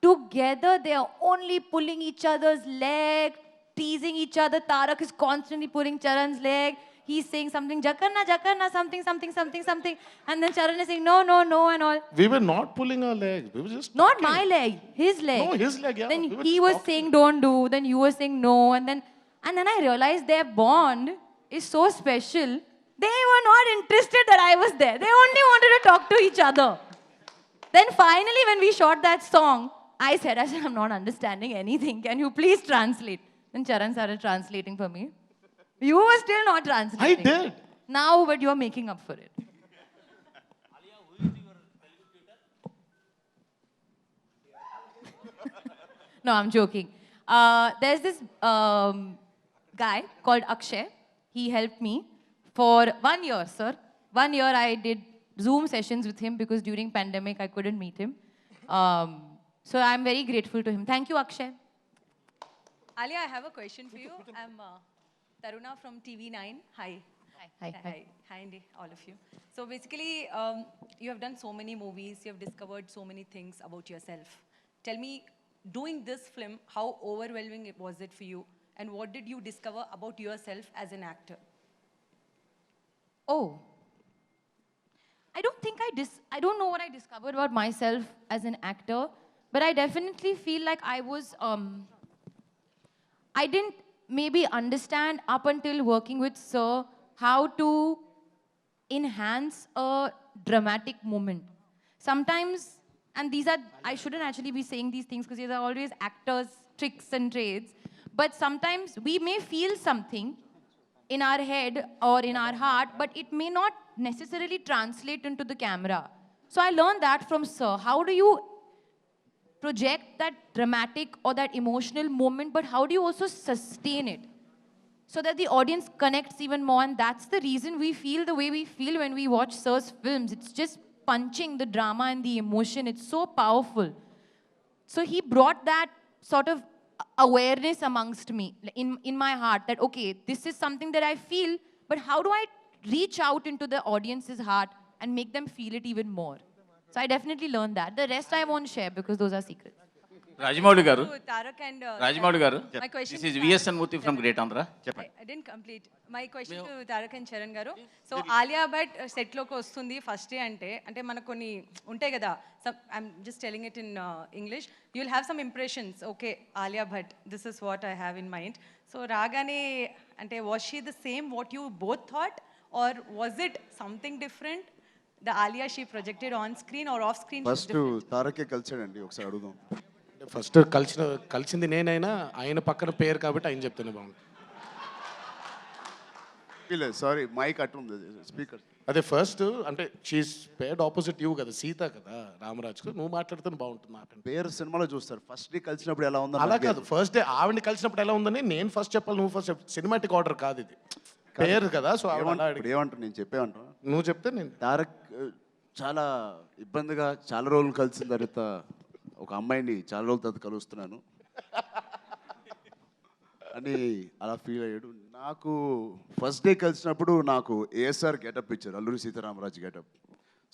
Together, they are only pulling each other's leg, teasing each other. Tarak is constantly pulling Charan's leg. He's saying something, Jakarna, something. And then Charan is saying, no, and all. We were not pulling our legs. We were just Not talking. my leg, his leg. No, his leg, yeah. Then We were he was saying don't do, then you were saying no, and then I realized their bond is so special. They were not interested that I was there. They only wanted to talk to each other. Then finally, when we shot that song, I said, I'm not understanding anything. Can you please translate? Then Charan started translating for me. You were still not translating. I did. Now, but you are making up for it. No, I'm joking. There's this guy called Akshay. He helped me for 1 year, sir. 1 year I did Zoom sessions with him because during pandemic I couldn't meet him. So I'm very grateful to him. Thank you, Akshay. Alia, I have a question for you. I'm Taruna from TV9. Hi. Hi, Andy, all of you. So basically, you have done so many movies, you have discovered so many things about yourself. Tell me, doing this film, how overwhelming was it for you? And what did you discover about yourself as an actor? Oh. I don't think I don't know what I discovered about myself as an actor, but I definitely feel like I was, I didn't maybe understand up until working with Sir how to enhance a dramatic moment. Sometimes, and these are, I shouldn't actually be saying these things because these are always actors' tricks and trades, but sometimes we may feel something in our head or in our heart, but it may not necessarily translate into the camera. So I learned that from Sir. How do you project that dramatic or that emotional moment, but how do you also sustain it so that the audience connects even more? And that's the reason we feel the way we feel when we watch Sir's films. It's just punching the drama and the emotion. It's so powerful. So he brought that sort of awareness amongst me, in my heart, that, okay, this is something that I feel, but how do I reach out into the audience's heart and make them feel it even more? So I definitely learned that. The rest I won't share because those are secrets. Rajamouli garu. Tarak and Rajamouli garu. My question This is to VSN Murthy from Great Andhra. I didn't complete. My question to Tarak and Charan garu. So Alia Bhatt set loki vastundi first day ante manaku konni untayi kada. I'm just telling it in English. You'll have some impressions. Okay, Alia Bhatt, this is what I have in mind. So ragane ante, was she the same what you both thought, or was it something different? The Alia she projected on screen or off screen? First తారకే కలిసాడండి, ఒకసారి అడుగుదాం. ఫస్ట్ కలిసింది నేనైనా ఆయన పక్కన పేరు కాబట్టి ఆయన చెప్తేనే బాగుంది. సారీ, మైక్ అటు ఉంది, స్పీకర్. అదే ఫస్ట్ అంటే షీస్ పేర్డ్ ఆపోజిట్ యూ కదా, సీత కదా రామరాజ్కు, నువ్వు మాట్లాడితే బాగుంటుంది నాకు. పేరు సినిమాలో చూస్తారు, ఫస్ట్ డే కలిసినప్పుడు ఎలా ఉందో అలా కాదు, ఫస్ట్ డే ఆవిడని కలిసినప్పుడు ఎలా ఉందని నేను ఫస్ట్ చెప్పాలి, నువ్వు ఫస్ట్ చెప్పు. సినిమాటిక్ ఆర్డర్ కాదు ఇది, పేరు కదా. సో ఏమంటారు, నేను చెప్పేమంటాను, నువ్వు చెప్తే నేను. తారక్ చాలా ఇబ్బందిగా చాలా రోజులు కలిసిన తర్వాత ఒక అమ్మాయిని చాలా రోజుల తర్వాత కలుస్తున్నాను అని అలా ఫీల్ అయ్యాడు. నాకు ఫస్ట్ డే కలిసినప్పుడు నాకు ఏఎస్ఆర్ గెటప్ ఇచ్చారు, అల్లూరి సీతారామరాజు గెటప్.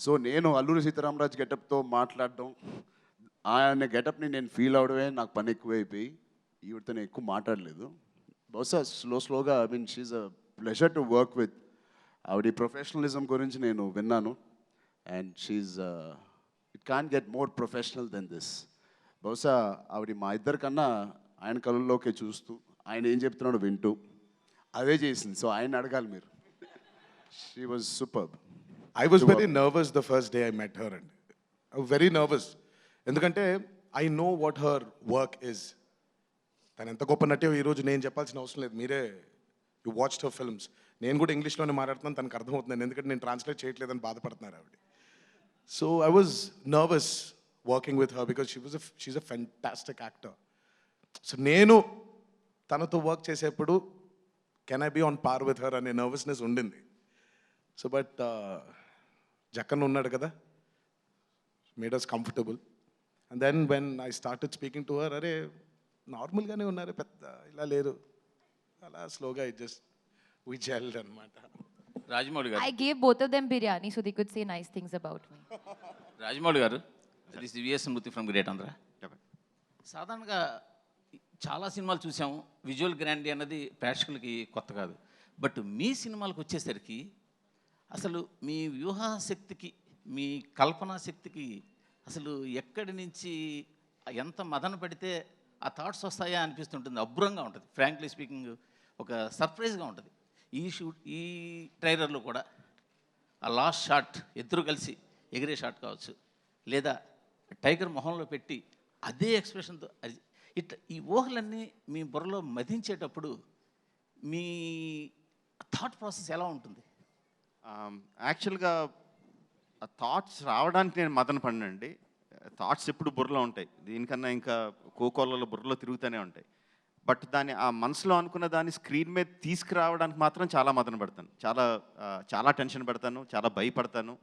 సో నేను అల్లూరి సీతారామరాజు గెటప్తో మాట్లాడడం, ఆయన గెటప్ని నేను ఫీల్ అవడమే నాకు పని ఎక్కువైపోయి ఈవిడతో నేను ఎక్కువ మాట్లాడలేదు. బహుశా స్లోగా, I mean she's a pleasure to work with. ఆవిడ ప్రొఫెషనలిజం గురించి నేను విన్నాను, and she's it can get more professional than this. బహుశా ఆవిడ మా ఇద్దరికన్నా ఆయన కళ్ళల్లోకే చూస్తూ ఆయన ఏం చెప్తున్నాడో వింటూ అదే చేసింది. సో ఆయన అడగాలి మీరు. She was superb. I was very nervous the first day I met her and very nervous, ఎందుకంటే I know what her work is. తను ఎంత గొప్ప నటే ఈరోజు నేను చెప్పాల్సిన అవసరం లేదు, మీరే యూ వాచ్డ్ హర్ ఫిల్మ్స్. నేను కూడా ఇంగ్లీష్లోనే మాట్లాడుతున్నాను, తనకు అర్థమవుతున్నాను, ఎందుకంటే నేను ట్రాన్స్లేట్ చేయట్లేదని బాధపడుతున్నారు ఆవిడ. So I was nervous working with her because she's a fantastic actor. So నేను తనతో వర్క్ చేసేప్పుడు can I be on par with her అనే నర్వస్నెస్ ఉండింది. సో బట్ జక్కన్ ఉన్నాడు కదా, made us comfortable. And then when I started speaking to her, అరే నార్మల్గానే ఉన్నారు, పెద్ద ఇలా లేరు, అలా స్లోగా ఇట్ జస్ట్ వి జెల్డ్ అనమాట. రాజమౌళి గారు. I gave both of them biryani so they could say nice things about me. Rajamouli గారు, this is VSN Murthy from great Andhra. సాధారణంగా చాలా సినిమాలు చూసాము, విజువల్ గ్రాండీ అన్నది ప్రేక్షకులకి కొత్త కాదు. బట్ మీ సినిమాలకు వచ్చేసరికి అసలు మీ వ్యూహాశక్తికి, మీ కల్పనా శక్తికి అసలు ఎక్కడి నుంచి ఎంత మదన పడితే ఆ థాట్స్ వస్తాయా అనిపిస్తుంటుంది. అబ్బురంగా ఉంటుంది, ఫ్రాంక్లీ స్పీకింగ్ ఒక సర్ప్రైజ్గా ఉంటుంది. ఈ ట్రైలర్లో కూడా ఆ లాస్ట్ షాట్ ఇద్దరు కలిసి ఎగిరే షాట్ కావచ్చు, లేదా టైగర్ మొహంలో పెట్టి అదే ఎక్స్ప్రెషన్తో ఇట్లా ఈ ఊహలన్నీ మీ బుర్రలో మదించేటప్పుడు మీ థాట్ ప్రాసెస్ ఎలా ఉంటుంది? యాక్చువల్గా ఆ థాట్స్ రావడానికి నేను మదన పడినండి. థాట్స్ ఎప్పుడు బుర్రలో ఉంటాయి, దీనికన్నా ఇంకా కోకోలలో బుర్రలో తిరుగుతూనే ఉంటాయి. బట్ దాన్ని ఆ మనసులో అనుకున్న దాన్ని స్క్రీన్ మీద తీసుకురావడానికి మాత్రం చాలా మదన పడతాను, చాలా టెన్షన్ పడతాను, చాలా భయపడతాను.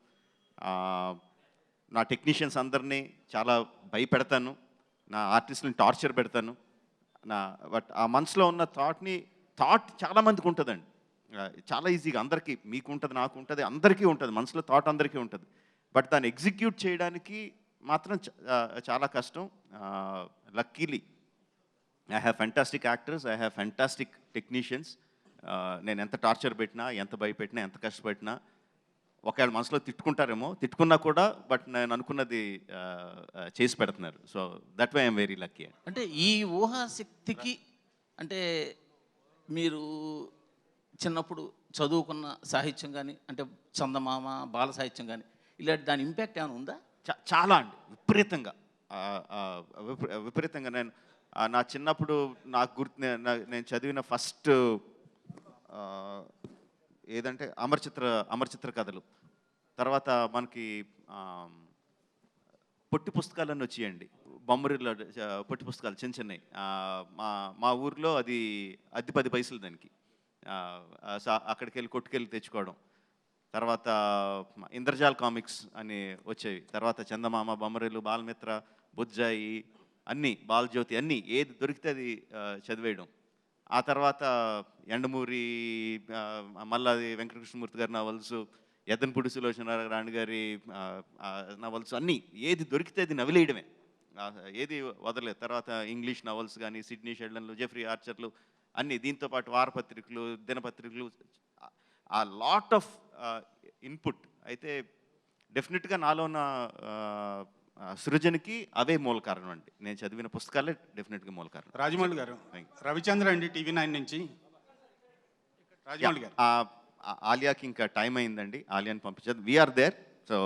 నా టెక్నీషియన్స్ అందరినీ చాలా భయపెడతాను, నా ఆర్టిస్ట్ని టార్చర్ పెడతాను. బట్ ఆ మనసులో ఉన్న థాట్ చాలామందికి ఉంటుందండి. చాలా ఈజీగా అందరికీ, మీకు ఉంటుంది, నాకు ఉంటుంది, అందరికీ ఉంటుంది, మనసులో థాట్ అందరికీ ఉంటుంది. బట్ దాన్ని ఎగ్జిక్యూట్ చేయడానికి మాత్రం చాలా కష్టం. Luckily I have fantastic actors, I have fantastic technicians. నేను ఎంత టార్చర్ పెట్టినా, ఎంత భయపెట్టినా, ఎంత కష్టపెట్టినా, ఒకవేళ మనసులో తిట్టుకుంటారేమో, తిట్టుకున్నా కూడా బట్ నేను అనుకున్నది చేసి పెడుతున్నారు. So that why I'm very lucky. అంటే ఈ ఊహాశక్తికి అంటే మీరు చిన్నప్పుడు చదువుకున్న సాహిత్యం కానీ, అంటే చందమామ, బాల సాహిత్యం కానీ, ఇలాంటి దాని ఇంపాక్ట్ ఏమైనా ఉందా? చాలా అండి, విపరీతంగా. విపరీతంగా నేను నా చిన్నప్పుడు నాకు గుర్తు, నేను చదివిన ఫస్ట్ ఏదంటే అమరచిత్ర కథలు. తర్వాత మనకి పొట్టి పుస్తకాలన్నీ వచ్చేయండి, బొమ్మరిలో పొట్టి పుస్తకాలు చిన్న చిన్నవి. మా ఊర్లో అది 10 పైసలు దానికి. అక్కడికి వెళ్ళి కొట్టుకెళ్ళి తెచ్చుకోవడం. తర్వాత ఇంద్రజాల్ కామిక్స్ అని వచ్చేవి. తర్వాత చందమామ, బొమ్మరిలు, బాలమిత్ర, బుజ్జాయి, అన్నీ, బాలజ్యోతి, అన్నీ ఏది దొరికితే అది చదివేయడం. ఆ తర్వాత ఎండమూరి, మల్లాది వెంకటకృష్ణమూర్తి గారి నవల్స్, ఎద్దనపూడి సులోచన రాణి గారి నవల్స్, అన్నీ ఏది దొరికితే అది నవిలేయడమే, ఏది వదలలేదు. తర్వాత ఇంగ్లీష్ నవల్స్ కానీ, సిడ్నీ షెల్డన్లు, జెఫ్రీ ఆర్చర్లు, అన్నీ. దీంతోపాటు వారపత్రికలు, దినపత్రికలు, ఆ లాట్ ఆఫ్ ఇన్పుట్. అయితే డెఫినెట్గా నాలో ఉన్న సృజనకి అవే మూల కారణం అండి. నేను చదివిన పుస్తకాలే డెఫినెట్గా మూల కారణం. రాజమౌళి గారు, రవిచంద్ర అండి, TV9 నుంచి. రాజమౌళి గారు, ఆలియాకి ఇంకా టైం అయిందండి, ఆలియాని పంపించదు. We are there. So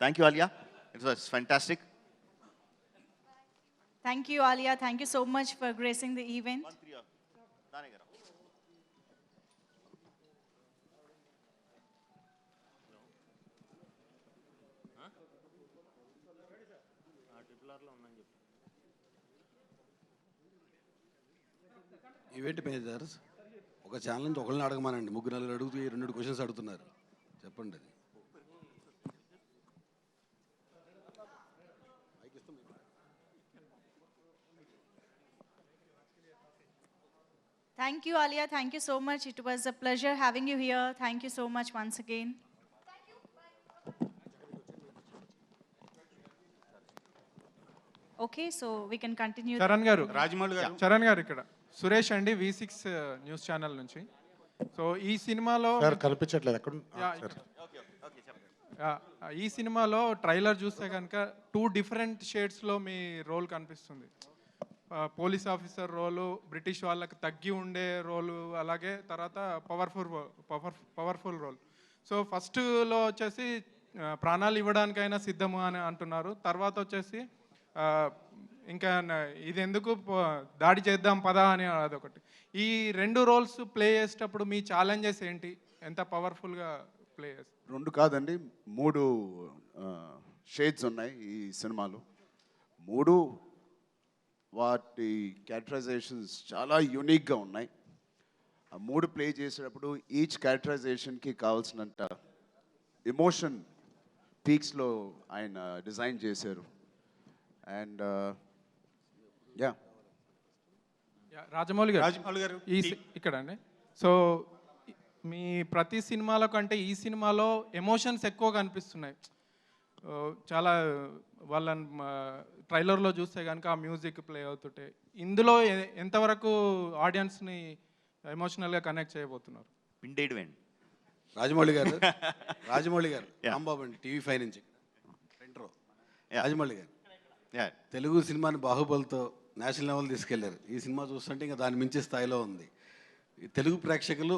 thank you Alia, it's was fantastic. Thank you, Alia. Thank you so much for gracing the event. Event managers ఒక ఛానల్ నుంచి ఒకరిని అడగమానండి, 3-4 అడుగుతూ 2 క్వశ్చన్స్ అడుగుతున్నారు, చెప్పండి. అది Thank you, Alia. Thank you so much. It was a pleasure having you here. Thank you so much once again. Okay, so we can continue. Charan గారు, రాజమౌళి గారు, చరణ్ గారు ఇక్కడ. సురేష్ అండి, V6 న్యూస్ ఛానల్ నుంచి. సో ఈ సినిమాలో కనిపించట్లేదు ఎక్కడ. ఈ సినిమాలో ట్రైలర్ చూస్తే కనుక 2 డిఫరెంట్ షేడ్స్లో మీ రోల్ కనిపిస్తుంది. పోలీస్ ఆఫీసర్ రోలు, బ్రిటిష్ వాళ్ళకి తగ్గి ఉండే రోలు, అలాగే తర్వాత పవర్ఫుల్ రోల్. సో ఫస్ట్లో వచ్చేసి ప్రాణాలు ఇవ్వడానికైనా సిద్ధము అని అంటున్నారు. తర్వాత వచ్చేసి ఇంకా ఇది ఎందుకు దాడి చేద్దాం పదా అని అదొకటి. ఈ 2 రోల్స్ ప్లే చేసేటప్పుడు మీ ఛాలెంజెస్ ఏంటి? ఎంత పవర్ఫుల్గా ప్లే చేస్తారు? 2 కాదండి, 3 షేడ్స్ ఉన్నాయి ఈ సినిమాలో. 3 వాటి క్యారెక్టరైజేషన్స్ చాలా యూనిక్గా ఉన్నాయి. ఆ 3 ప్లే చేసేటప్పుడు ఈచ్ క్యారెక్టరైజేషన్కి కావాల్సినంత ఎమోషన్ పీక్స్లో ఆయన డిజైన్ చేశారు. అండ్ రాజమౌళి గారు ఇక్కడ అండి. సో మీ ప్రతి సినిమాలో కంటే ఈ సినిమాలో ఎమోషన్స్ ఎక్కువ కనిపిస్తున్నాయి. చాలా వాళ్ళని ట్రైలర్లో చూస్తే కనుక ఆ మ్యూజిక్ ప్లే అవుతుంటే, ఇందులో ఎంతవరకు ఆడియన్స్ని ఎమోషనల్గా కనెక్ట్ చేయబోతున్నారు? పిండేయడమేండి. రాజమౌళి గారు, రాంబాబు అండి, TV5 నుంచి. రాజమౌళి గారు, తెలుగు సినిమాని బాహుబలితో నేషనల్ లెవెల్ తీసుకెళ్లారు. ఈ సినిమా చూస్తుంటే ఇంకా దాని మించి స్థాయిలో ఉంది. తెలుగు ప్రేక్షకులు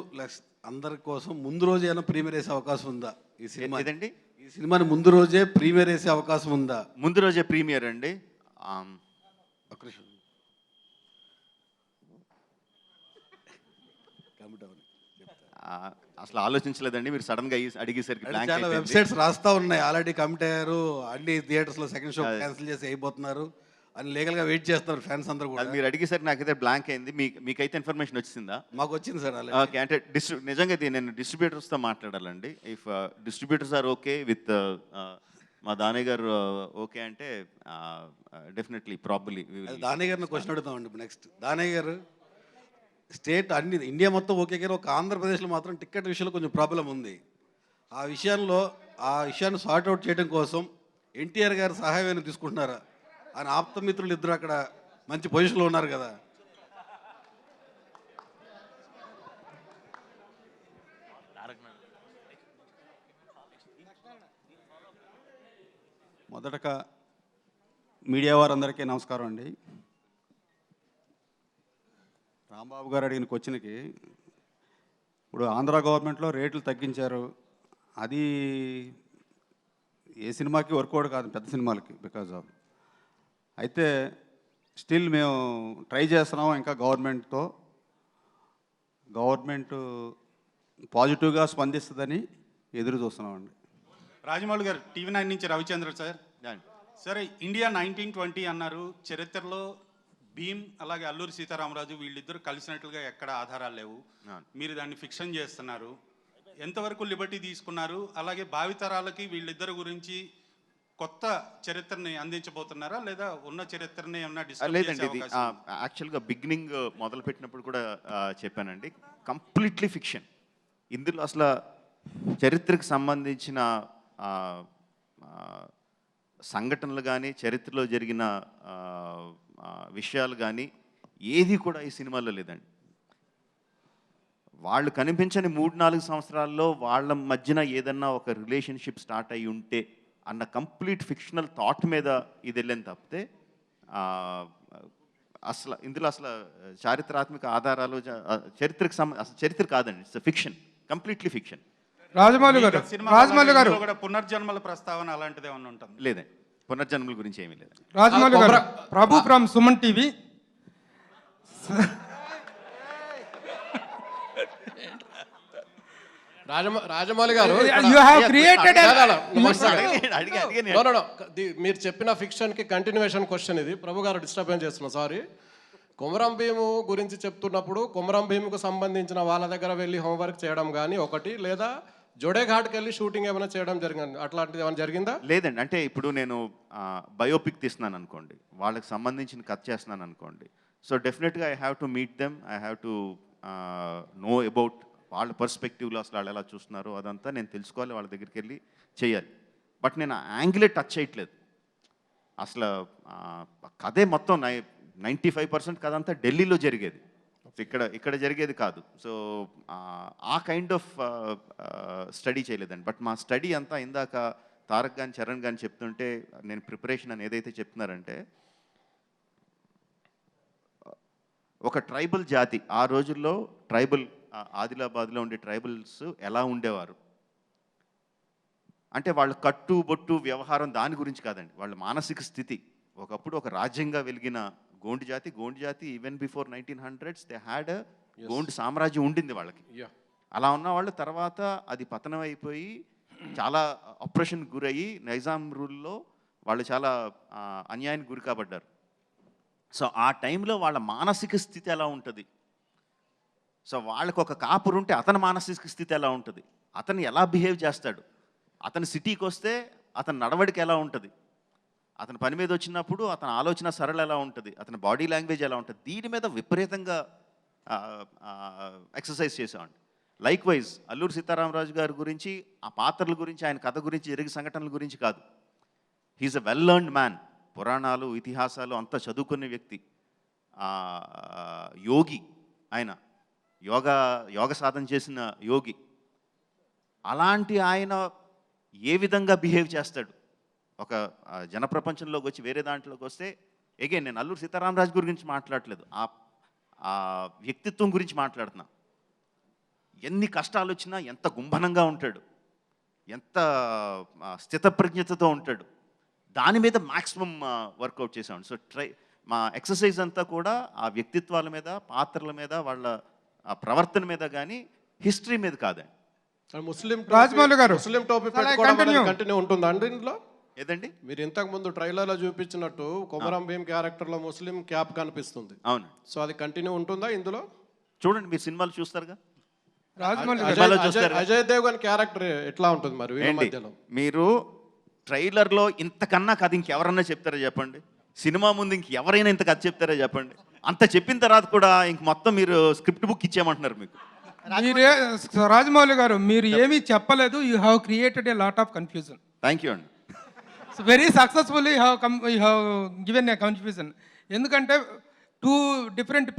అందరి కోసం ముందు రోజు ఏమైనా ప్రీమియర్ వేసే అవకాశం ఉందా ఈ సినిమా? ఈ సినిమాని ముందు రోజే ప్రీమియర్ వేసే అవకాశం ఉందా? ముందు రోజే ప్రీమియర్ అండి. అసలు ఆలోచించలేదండి, మీరు సడన్ గా అడిగేసరికి. చాలా వెబ్సైట్స్ రాస్తా ఉన్నాయి, ఆల్రెడీ కమిట్ అయ్యారు, అన్ని థియేటర్స్ లో సెకండ్ షో క్యాన్సిల్ చేసి అయిపోతున్నారు, అని లీగల్గా వెయిట్ చేస్తున్నారు ఫ్యాన్స్ అందరూ కూడా. అది మీరు అడిగేసరికి నాకైతే బ్లాంక్ అయింది. మీకైతే ఇన్ఫర్మేషన్ వచ్చిందా? మాకు వచ్చింది సార్. ఓకే, అంటే నిజంగా ఇది నేను డిస్ట్రిబ్యూటర్స్తో మాట్లాడాలండి. If distributors are okay with మా దానయ్య గారు ఓకే అంటే డెఫినెట్లీ ప్రాబబ్లీ దానయ్య గారిని క్వశ్చన్ అడుగుతామండి ఇప్పుడు నెక్స్ట్. దానయ్య గారు స్టేట్ అన్ని ఇండియా మొత్తం ఓకే కానీ ఒక ఆంధ్రప్రదేశ్లో మాత్రం టికెట్ విషయంలో కొంచెం ప్రాబ్లం ఉంది. ఆ విషయాన్ని సార్ట్అవుట్ చేయడం కోసం ఎన్టీఆర్ గారు సహాయం తీసుకుంటున్నారా అని ఆప్తమిత్రులు ఇద్దరు అక్కడ మంచి పొజిషన్లో ఉన్నారు కదా. మొదటగా మీడియా వారందరికీ నమస్కారం అండి. రాంబాబు గారు అడిగిన క్వశ్చన్కి ఇప్పుడు ఆంధ్ర గవర్నమెంట్లో రేట్లు తగ్గించారు. అది ఏ సినిమాకి వర్కౌట్ కాదు, పెద్ద సినిమాలకి బికాజ్ ఆఫ్. అయితే స్టిల్ మేము ట్రై చేస్తున్నాం ఇంకా గవర్నమెంట్ పాజిటివ్గా స్పందిస్తుందని ఎదురు చూస్తున్నామండి. రాజమౌళి గారు, TV9 నుంచి రవిచంద్ర సార్. సరే, ఇండియా 1920 అన్నారు. చరిత్రలో భీమ్ అలాగే అల్లూరి సీతారామరాజు వీళ్ళిద్దరూ కలిసినట్లుగా ఎక్కడ ఆధారాలు లేవు. మీరు దాన్ని ఫిక్షన్ చేస్తున్నారు. ఎంతవరకు లిబర్టీ తీసుకున్నారు? అలాగే భావితరాలకి వీళ్ళిద్దరు గురించి కొత్త చరిత్రని అందించబోతున్నారా లేదా ఉన్న చరిత్రని ఏమన్నా డిస్కస్ లేదండి, ఇది యాక్చువల్గా బిగినింగ్ మొదలుపెట్టినప్పుడు కూడా చెప్పానండి, కంప్లీట్లీ ఫిక్షన్. ఇందులో అసలు చరిత్రకు సంబంధించిన సంఘటనలు కానీ చరిత్రలో జరిగిన విషయాలు కానీ ఏది కూడా ఈ సినిమాలో లేదండి. వాళ్ళు కనిపించని 3-4 సంవత్సరాల్లో వాళ్ళ మధ్యన ఏదన్నా ఒక రిలేషన్షిప్ స్టార్ట్ అయి ఉంటే అన్న కంప్లీట్ ఫిక్షనల్ థాట్ మీద ఇది వెళ్ళని తప్పితే అసలు ఇందులో అసలు చారిత్రాత్మక ఆధారాలు అసలు చరిత్ర కాదండి. It's fiction, completely fiction. Rajamouli గారు కూడా పునర్జన్మల ప్రస్తావన అలాంటిది ఏమన్నా ఉంటుంది? లేదండి, పునర్జన్మల గురించి ఏమీ లేదు. రాజమౌళి గారు, ప్రభు ఫ్రమ్ సుమన్ టీవీ. రాజమౌళి గారు, మీరు చెప్పిన ఫిక్షన్ కి కంటిన్యూషన్ క్వశ్చన్ ఇది. ప్రభు గారు డిస్టర్బెన్స్ చేస్తున్నా, సారీ. కొమరం భీము గురించి చెప్తున్నప్పుడు కొమరం భీముకు సంబంధించిన వాళ్ళ దగ్గర వెళ్ళి హోంవర్క్ చేయడం కానీ ఒకటి, లేదా జోడేఘాట్కి వెళ్ళి షూటింగ్ ఏమైనా చేయడం జరిగింది, అట్లాంటిది ఏమైనా జరిగిందా? లేదండి, అంటే ఇప్పుడు నేను బయోపిక్ తీస్తున్నాను అనుకోండి, వాళ్ళకి సంబంధించిన కథ చేస్తున్నాను అనుకోండి. సో డెఫినెట్గా I have to meet them, I have to know about వాళ్ళ పర్స్పెక్టివ్లో అసలు వాళ్ళు ఎలా చూస్తున్నారో అదంతా నేను తెలుసుకోవాలి, వాళ్ళ దగ్గరికి వెళ్ళి చేయాలి. బట్ నేను ఆ యాంగిలే టచ్ చేయట్లేదు. అసలు కథే మొత్తం 95% కథ అంతా ఢిల్లీలో జరిగేది, ఇక్కడ జరిగేది కాదు. సో ఆ కైండ్ ఆఫ్ స్టడీ చేయలేదండి. బట్ మా స్టడీ అంతా ఇందాక తారక్ కానీ చరణ్ కానీ చెప్తుంటే నేను ప్రిపరేషన్ అని ఏదైతే చెప్తున్నారంటే, ఒక ట్రైబల్ జాతి ఆ రోజుల్లో ఆదిలాబాద్లో ఉండే ట్రైబల్స్ ఎలా ఉండేవారు అంటే వాళ్ళ కట్టు బొట్టు వ్యవహారం దాని గురించి కాదండి, వాళ్ళ మానసిక స్థితి. ఒకప్పుడు ఒక రాజ్యంగా వెలిగిన గోండు జాతి even before 1900s they had Gond సామ్రాజ్యం ఉండింది వాళ్ళకి. అలా ఉన్న వాళ్ళు తర్వాత అది పతనం అయిపోయి చాలా ఆపరేషన్ గురయ్యి నైజాం రూల్లో వాళ్ళు చాలా అన్యాయానికి గురి కాబడ్డారు. సో ఆ టైంలో వాళ్ళ మానసిక స్థితి ఎలా ఉంటుంది, సో వాళ్ళకు ఒక కాపురు ఉంటే అతని మానసిక స్థితి ఎలా ఉంటుంది, అతను ఎలా బిహేవ్ చేస్తాడు, అతను సిటీకి వస్తే అతని నడవడిక ఎలా ఉంటుంది, అతని పని మీద వచ్చినప్పుడు అతని ఆలోచన సరళ ఎలా ఉంటుంది, అతని బాడీ లాంగ్వేజ్ ఎలా ఉంటుంది, దీని మీద విపరీతంగా ఎక్సర్సైజ్ చేసామండి. లైక్ వైజ్ అల్లూరి సీతారామరాజు గారి గురించి, ఆ పాత్రల గురించి, ఆయన కథ గురించి, జరిగే సంఘటనల గురించి కాదు. He's a well learned man. పురాణాలు ఇతిహాసాలు అంతా చదువుకునే వ్యక్తి, యోగి, ఆయన యోగ సాధన చేసిన యోగి. అలాంటి ఆయన ఏ విధంగా బిహేవ్ చేస్తాడు ఒక జనప్రపంచంలోకి వచ్చి వేరే దాంట్లోకి వస్తే, అగైన్ నేను అల్లూరి సీతారామరాజు గురించి మాట్లాడలేదు, ఆ వ్యక్తిత్వం గురించి మాట్లాడుతున్నా. ఎన్ని కష్టాలు వచ్చినా ఎంత గుంభనంగా ఉంటాడు, ఎంత స్థితప్రజ్ఞతతో ఉంటాడు, దాని మీద మ్యాక్సిమం వర్కౌట్ చేసాం. సో మా ఎక్సర్సైజ్ అంతా కూడా ఆ వ్యక్తిత్వాల మీద, పాత్రల మీద, వాళ్ళ ప్రవర్తన మీద కానీ హిస్టరీ మీద కాదండి. ముస్లిం రాజమౌళి గారు, ముస్లిం టోపీ పెట్టుకోవడం కంటిన్యూ ఉంటుందా అండి ఇంట్లో? ఏదండి? మీరు ఇంతకు ముందు ట్రైలర్లో చూపించినట్టు కొమరం భీమ్ క్యారెక్టర్లో ముస్లిం క్యాప్ కనిపిస్తుంది. అవును. సో అది కంటిన్యూ ఉంటుందా ఇందులో? చూడండి, మీరు సినిమాలు చూస్తారుగా. అజయ్ దేవ్గన్ క్యారెక్టర్ ఎట్లా ఉంటుంది మరి వీళ్ళ ఏంటి మధ్యలో? మీరు ట్రైలర్లో ఇంతకన్నా కథ ఇంకెవరన్నా చెప్తారా చెప్పండి? సినిమా ముందు ఇంకెవరైనా ఇంత కథ చెప్తారా చెప్పండి? అంత చెప్పిన తర్వాత కూడా ఇంక మొత్తం మీరు స్క్రిప్ట్ బుక్ ఇచ్చేయమంటున్నారు మీకు. మీరే రాజమౌళి గారు, మీరు ఏమీ చెప్పలేదు. You have created a lot of confusion. Thank you అండి. Very successfully you have given a confusion. ఎందుకంటే 2 డిఫరెంట్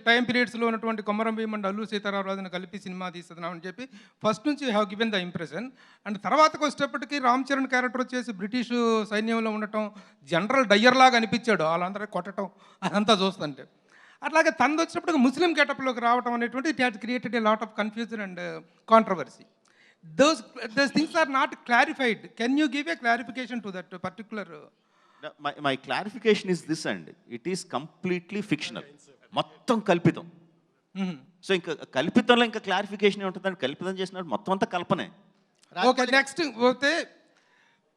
టైం పీరియడ్స్లో ఉన్నటువంటి కొమరం భీమ్ అండ్ అల్లూరి సీతారామరాజును కలిపి సినిమా తీస్తున్నాం అని చెప్పి ఫస్ట్ నుంచి you have given the impression. And తర్వాతకు వచ్చేటప్పటికి రామ్ చరణ్ క్యారెక్టర్ వచ్చేసి బ్రిటిష్ సైన్యంలో ఉండటం, జనరల్ డయ్యర్ లాగా అనిపించాడు, వాళ్ళందరూ కొట్టడం అదంతా చూస్తుంటే. అట్లాగే తనది వచ్చినప్పటికి ముస్లిం గెటప్లోకి రావడం అనేటువంటి it has created a lot of confusion and controversy. Those things are not clarified. Can you give a clarification to that particular? My clarification is this, and it is completely fictional. మొత్తం కల్పితం. సో ఇంకా కల్పితంలో ఇంకా క్లారిఫికేషన్ ఏముంటుందండి? కల్పితం చేసినప్పుడు మొత్తం అంతా కల్పనే. ఓకే, నెక్స్ట్ పోతే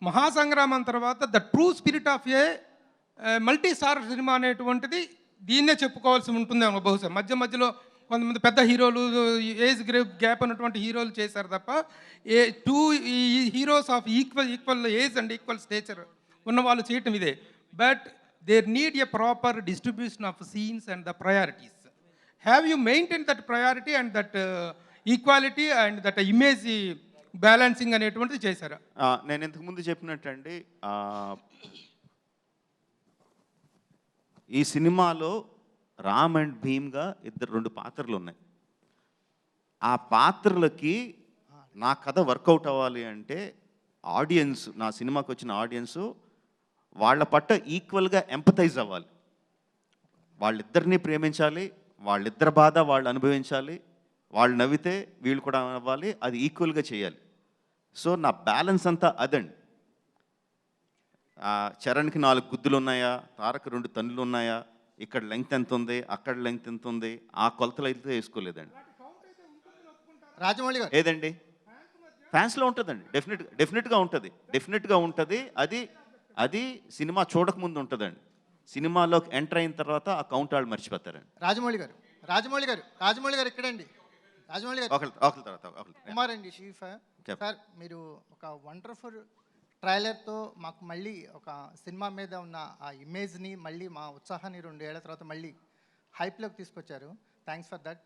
మహాసంగ్రామం తర్వాత the true spirit of a multi star cinema అనేటువంటిది దీన్నే చెప్పుకోవాల్సి ఉంటుందేమో బహుశా. మధ్యలో కొంతమంది పెద్ద హీరోలు, ఏజ్ గ్యాప్ ఉన్నటువంటి హీరోలు చేశారు తప్ప two heroes of equal age and equal stature ఉన్న వాళ్ళు చేయటం ఇదే. But there need a proper distribution of scenes and the priorities. Have you maintain that priority and that equality and that image balancing అనేటువంటిది చేశారా? నేను ఇంతకుముందు చెప్పినట్టండి, ఈ సినిమాలో రామ్ అండ్ భీమ్గా 2 పాత్రలు ఉన్నాయి. ఆ పాత్రలకి నా కథ వర్కౌట్ అవ్వాలి అంటే ఆడియన్స్, నా సినిమాకి వచ్చిన ఆడియన్సు వాళ్ళ పట్ల ఈక్వల్గా ఎంపథైజ్ అవ్వాలి. వాళ్ళిద్దరినీ ప్రేమించాలి, వాళ్ళిద్దరి బాధ వాళ్ళు అనుభవించాలి, వాళ్ళు నవ్వితే వీళ్ళు కూడా నవ్వాలి, అది ఈక్వల్గా చేయాలి. సో నా బ్యాలెన్స్ అంతా అదండి. చరణ్కి 4 గుద్దులు ఉన్నాయా, తారక్ 2 తన్నులు ఉన్నాయా, ఇక్కడ లెంగ్త్ ఎంత ఉంది, అక్కడ లెంగ్త్ ఎంత ఉంది, ఆ కొలతలు అయితే వేసుకోలేదండి. రాజమౌళి గారు ఏదండి? ఫ్యాన్స్లో ఉంటుందండి, డెఫినెట్గా ఉంటుంది. అది సినిమా చూడకముందు ఉంటుందండి. సినిమాలోకి ఎంటర్ అయిన తర్వాత ఆ కౌంట్ వాళ్ళు మర్చిపోతారండి. రాజమౌళి గారు ఇక్కడండి. రాజమౌళి గారు ఒకరి తర్వాత కుమార్ అండి, చీఫ్ సార్. మీరు ఒక వండర్ఫుల్ ట్రైలర్తో మాకు మళ్ళీ ఒక సినిమా మీద ఉన్న ఆ ఇమేజ్ని మళ్ళీ మా ఉత్సాహాన్ని 2 ఏళ్ల తర్వాత మళ్ళీ హైప్లోకి తీసుకొచ్చారు. Thanks for that.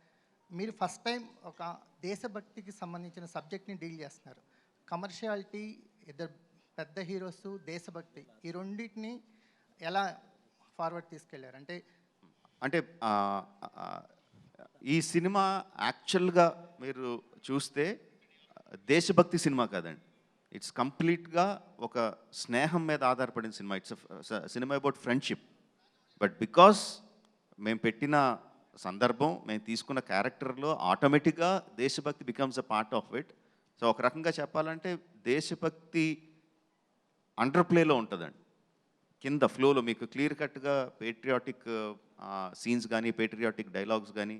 మీరు ఫస్ట్ టైం ఒక దేశభక్తికి సంబంధించిన సబ్జెక్ట్ని డీల్ చేస్తున్నారు. కమర్షియాలిటీ, 2 పెద్ద హీరోస్, దేశభక్తి, ఈ రెండింటిని ఎలా ఫార్వర్డ్ తీసుకెళ్లారు? అంటే ఈ సినిమా యాక్చువల్గా మీరు చూస్తే దేశభక్తి సినిమా కాదండి. ఇట్స్ కంప్లీట్గా ఒక స్నేహం మీద ఆధారపడిన cinema. It's cinema about friendship. But because మేము పెట్టిన సందర్భం, మేము తీసుకున్న క్యారెక్టర్లో ఆటోమేటిక్గా దేశభక్తి becomes a part of it. So ఒక రకంగా చెప్పాలంటే దేశభక్తి అండర్ ప్లేలో ఉంటుందండి. కింద ఫ్లోలో మీకు క్లియర్ కట్గా పేట్రియాటిక్ సీన్స్ కానీ, పేట్రియాటిక్ డైలాగ్స్ కానీ,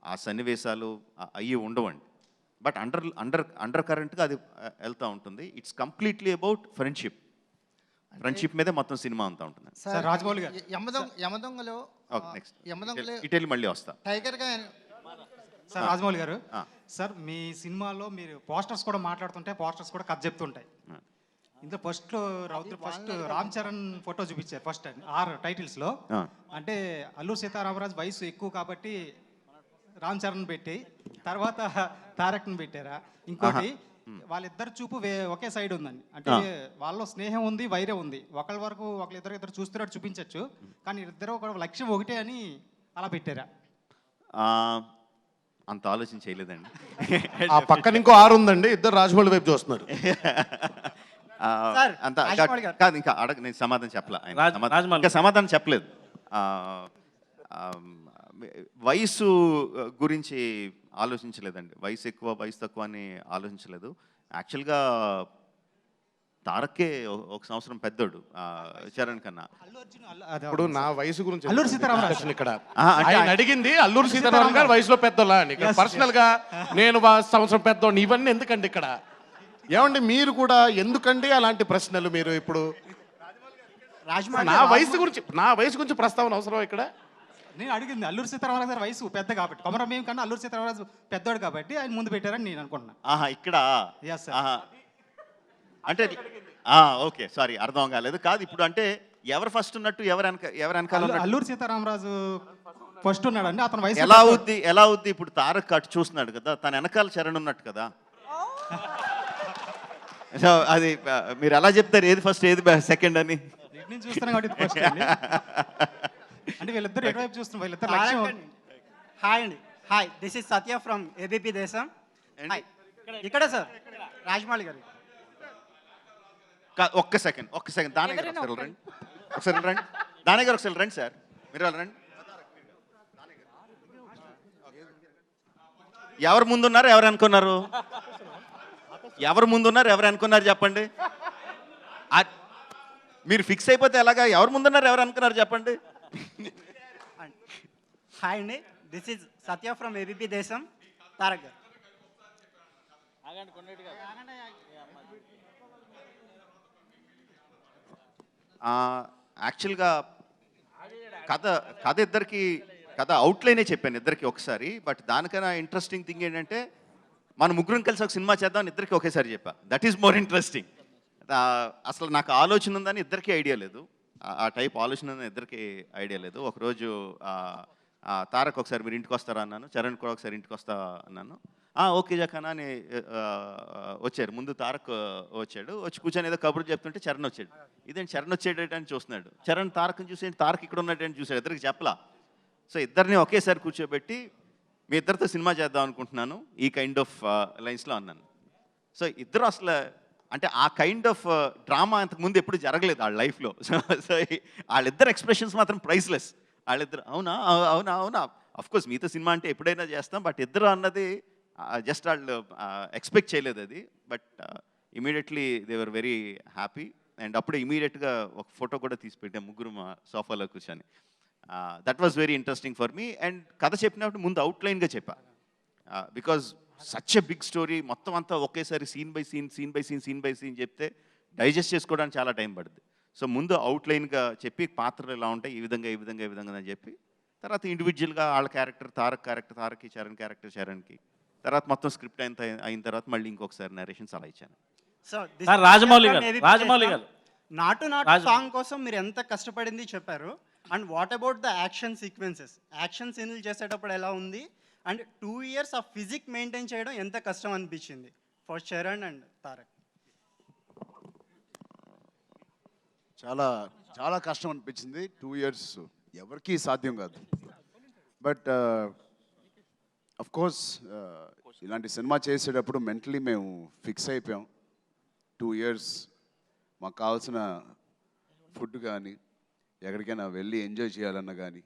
ఆ సన్నివేశాలు అవి ఉండవండి. బట్ అండర్ కరెంట్గా అది వెళ్తూ ఉంటుంది. ఇట్స్ కంప్లీట్లీ అబౌట్ ఫ్రెండ్షిప్ మీదే మొత్తం సినిమా అంతా ఉంటుంది. సార్ రాజమౌళి గారు, యమదొంగలో నెక్స్ట్ ఇటెళ్ళి మళ్ళీ వస్తా. టైగర్గా సార్ రాజమౌళి గారు, సార్ మీ సినిమాలో మీరు పోస్టర్స్ కూడా మాట్లాడుతుంటే పోస్టర్స్ కూడా కథ చెప్తుంటాయి. ఇందులో ఫస్ట్ రామ్ చరణ్ ఫోటో చూపించారు ఫస్ట్ 6 టైటిల్స్లో. అంటే అల్లూరి సీతారామరాజు వయసు ఎక్కువ కాబట్టి రామ్ చరణ్ పెట్టి తర్వాత తారక్ని పెట్టారా? ఇంకోటి వాళ్ళిద్దరు చూపు ఒకే సైడ్ ఉందండి. అంటే వాళ్ళలో స్నేహం ఉంది, వైరం ఉంది. ఒకళ్ళ వరకు ఒకళ్ళిద్దరు చూస్తున్నట్టు చూపించవచ్చు, కానీ ఇద్దరు ఒక లక్ష్యం ఒకటే అని అలా పెట్టారా? అంత ఆలోచన చేయలేదండి. ఆ పక్కన ఇంకో 6 ఉందండి, ఇద్దరు రాజమౌళి వైపు చూస్తున్నారు. అంత కాదు, ఇంకా నేను సమాధానం చెప్పలేదు. వయసు గురించి ఆలోచించలేదండి. వయసు ఎక్కువ, వయసు తక్కువ అని ఆలోచించలేదు. యాక్చువల్గా తారక్కే 1 సంవత్సరం పెద్దోడు చరణ్ కన్నా. ఇప్పుడు నా వయసు గురించి అల్లూరి సీతారామరాజు ఇక్కడ ఆయన అడిగింది అల్లూరి సీతారామరాజు గారు వయసులో పెద్దోళ్ళా అని. పర్సనల్ గా నేను సంవత్సరం పెద్దోడిని, ఇవన్నీ ఎందుకండి ఇక్కడ? ఏమండి మీరు కూడా ఎందుకండి అలాంటి ప్రశ్నలు మీరు ఇప్పుడు రాజమౌళి నా వయసు గురించి ప్రస్తావన అవసరం ఇక్కడ? నేను అడిగింది అల్లూరి సీతారామరాజు గారి వయసు పెద్ద కాబట్టి, కొమరం భీమ్ కన్నా అల్లూరి సీతారామరాజు పెద్దోడు కాబట్టి ఆయన ముందు పెట్టారని నేను అనుకుంటున్నా. ఆహా ఇక్కడ Yes, sir. ఆహా అంటే ఓకే సారీ అర్థం కాలేదు. కాదు ఇప్పుడు అంటే ఎవరు ఫస్ట్ ఉన్నట్టు ఎవరు వెనకాల ఉన్నట్టు? అల్లూరి సీతారామరాజు ఫస్ట్ ఉన్నాడండి, అతని వయసు ఎలా అవుద్ది ఇప్పుడు తారక్ అటు చూస్తున్నాడు కదా, తన వెనకాల చరణ్ ఉన్నట్టు కదా. సో అది మీరు ఎలా చెప్తారు ఏది ఫస్ట్ ఏది సెకండ్ అని? నేను చూస్తున్నాను కాబట్టి ఫస్ట్ అంటే వీళ్ళిద్దరు ఎటువైపు చూస్తున్నారు, వీళ్ళిద్దరు లక్ష్యం. హాయ్ అండి, hi, this is Satya from ABP దేశం. హాయ్, ఇక్కడ సార్ రాజమౌళి గారు. ఒక్క సెకండ్ దాని గారు ఒకసారి రండి, దాని గారు ఒకసారి రండి సార్, మీరు రండి. ఎవరు ముందున్నారు ఎవరు అనుకున్నారు? ఎవరు ముందున్నారు ఎవరు అనుకున్నారు చెప్పండి. మీరు ఫిక్స్ అయిపోతే ఎలాగా? ఎవరు ముందున్నారు ఎవరు అనుకున్నారు చెప్పండి. హాయ్ అండి, this is Satya from ABP దేశం. తారక్ గారు. యాక్చువల్గా కథ అవుట్లైనే చెప్పాను ఇద్దరికి ఒకసారి. బట్ దానికన్నా ఇంట్రెస్టింగ్ థింగ్ ఏంటంటే మన ముగ్గురం కలిసి ఒక సినిమా చేద్దాం ఇద్దరికి ఒకేసారి చెప్పా. That is more interesting. అసలు నాకు ఆలోచన ఉందని ఇద్దరికీ ఐడియా లేదు, ఆ టైప్ ఆలోచన ఉందని ఇద్దరికి ఐడియా లేదు. ఒకరోజు తారక్ ఒకసారి మీరు ఇంటికి వస్తారా అన్నాను, చరణ్ కూడా ఒకసారి ఇంటికి వస్తా అన్నాను. ఓకే జకానా అని వచ్చారు. ముందు తారక్ వచ్చాడు, వచ్చి కూర్చొని ఏదో కబుర్లు చెప్తుంటే చరణ్ వచ్చాడు. ఇదేంటి చరణ్ వచ్చేటని చూస్తున్నాడు, చరణ్ తారక్ని చూసి తారక్ ఇక్కడ ఉన్నట్టు చూసాడు, ఇద్దరికి చెప్పలా. సో ఇద్దరిని ఒకేసారి కూర్చోబెట్టి మీ ఇద్దరితో సినిమా చేద్దాం అనుకుంటున్నాను ఈ కైండ్ ఆఫ్ లైన్స్లో అన్నాను. సో ఇద్దరు అసలు అంటే ఆ కైండ్ ఆఫ్ డ్రామా అంతకుముందు ఎప్పుడు జరగలేదు వాళ్ళ లైఫ్లో. సో వాళ్ళిద్దరు ఎక్స్ప్రెషన్స్ మాత్రం ప్రైస్లెస్. వాళ్ళిద్దరు అవునా అవునా అవునా అఫ్కోర్స్ మీతో సినిమా అంటే ఎప్పుడైనా చేస్తాం, బట్ ఇద్దరు అన్నది జస్ట్ వాళ్ళు ఎక్స్పెక్ట్ చేయలేదు అది. But immediately they were very happy. And అప్పుడే ఇమీడియట్గా ఒక ఫోటో కూడా తీసి పెట్టాం ముగ్గురు మా సోఫాలో కూర్చొని. That was very interesting for me. And కథ చెప్పినప్పుడు ముందు అవుట్లైన్గా చెప్పా, because such a big story మొత్తం అంతా ఒకేసారి సీన్ బై సీన్ చెప్తే డైజెస్ట్ చేసుకోవడానికి చాలా టైం పడుతుంది. సో ముందు అవుట్లైన్గా చెప్పి పాత్రలు ఎలా ఉంటాయి ఈ విధంగా అని చెప్పి, తర్వాత ఇండివిజువల్గా వాళ్ళ క్యారెక్టర్ తారక్కి, చరణ్ క్యారెక్టర్ చరణ్కి, తర్వాత మొత్తం స్క్రిప్ట్ అయిన తర్వాత మళ్ళీ ఇంకొకసారి నరేషన్స్ అలా ఇచ్చాను. రాజమౌళి గారు, నాటు సాంగ్ కోసం మీరు ఎంత కష్టపడింది చెప్పారు. And what about the action sequences, action సీన్లు చేసేటప్పుడు ఎలా ఉంది? అండ్ 2 years ఆ ఫిజిక్ మెయింటైన్ చేయడం ఎంత కష్టం అనిపించింది ఫర్ చరణ్ అండ్ తారక్? చాలా కష్టం అనిపించింది. 2 years ఎవరికీ సాధ్యం కాదు. బట్ అఫ్ కోర్స్ ఇలాంటి సినిమా చేసేటప్పుడు మెంటలీ మేము ఫిక్స్ అయిపోయాం. 2 years మాకు కావాల్సిన ఫుడ్ కానీ ఎక్కడికైనా వెళ్ళి ఎంజాయ్ చేయాలన్నా కానీ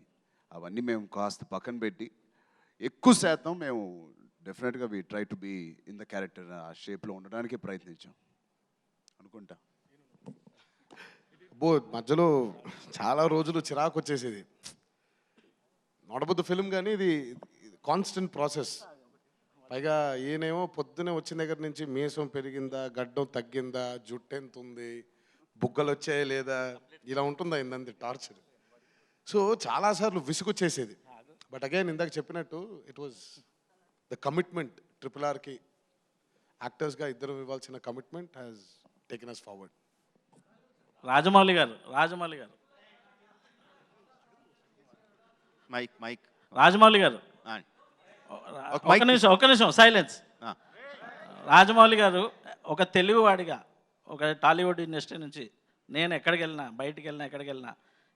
అవన్నీ మేము కాస్త పక్కన పెట్టి ఎక్కువ శాతం మేము డెఫినెట్గా we try to be in the character, ఆ షేప్లో ఉండడానికి ప్రయత్నించాం అనుకుంటా. మధ్యలో చాలా రోజులు చిరాకు వచ్చేసేది. నడబుద్దు ఫిల్మ్ కానీ ఇది కాన్స్టెంట్ ప్రాసెస్. పైగా ఈయనేమో పొద్దునే వచ్చిన దగ్గర నుంచి మీసం పెరిగిందా, గడ్డం తగ్గిందా, జుట్టు ఎంత ఉంది, బుగ్గలు వచ్చాయా లేదా, ఇలా ఉంటుందా ఇందంది టార్చర్. సో చాలాసార్లు విసుగొచ్చేసేది. బట్ అగైన్ ఇందాక చెప్పినట్టు ఇట్ వాజ్ ద కమిట్మెంట్. RRRకి యాక్టర్స్గా ఇద్దరు ఇవ్వాల్సిన commitment has taken us forward. Rajamouli garu Rajamouli గారు ఒక నిమిషం సైలెన్స్. రాజమౌళి గారు ఒక తెలుగువాడిగా ఒక టాలీవుడ్ ఇండస్ట్రీ నుంచి నేను ఎక్కడికి వెళ్ళినా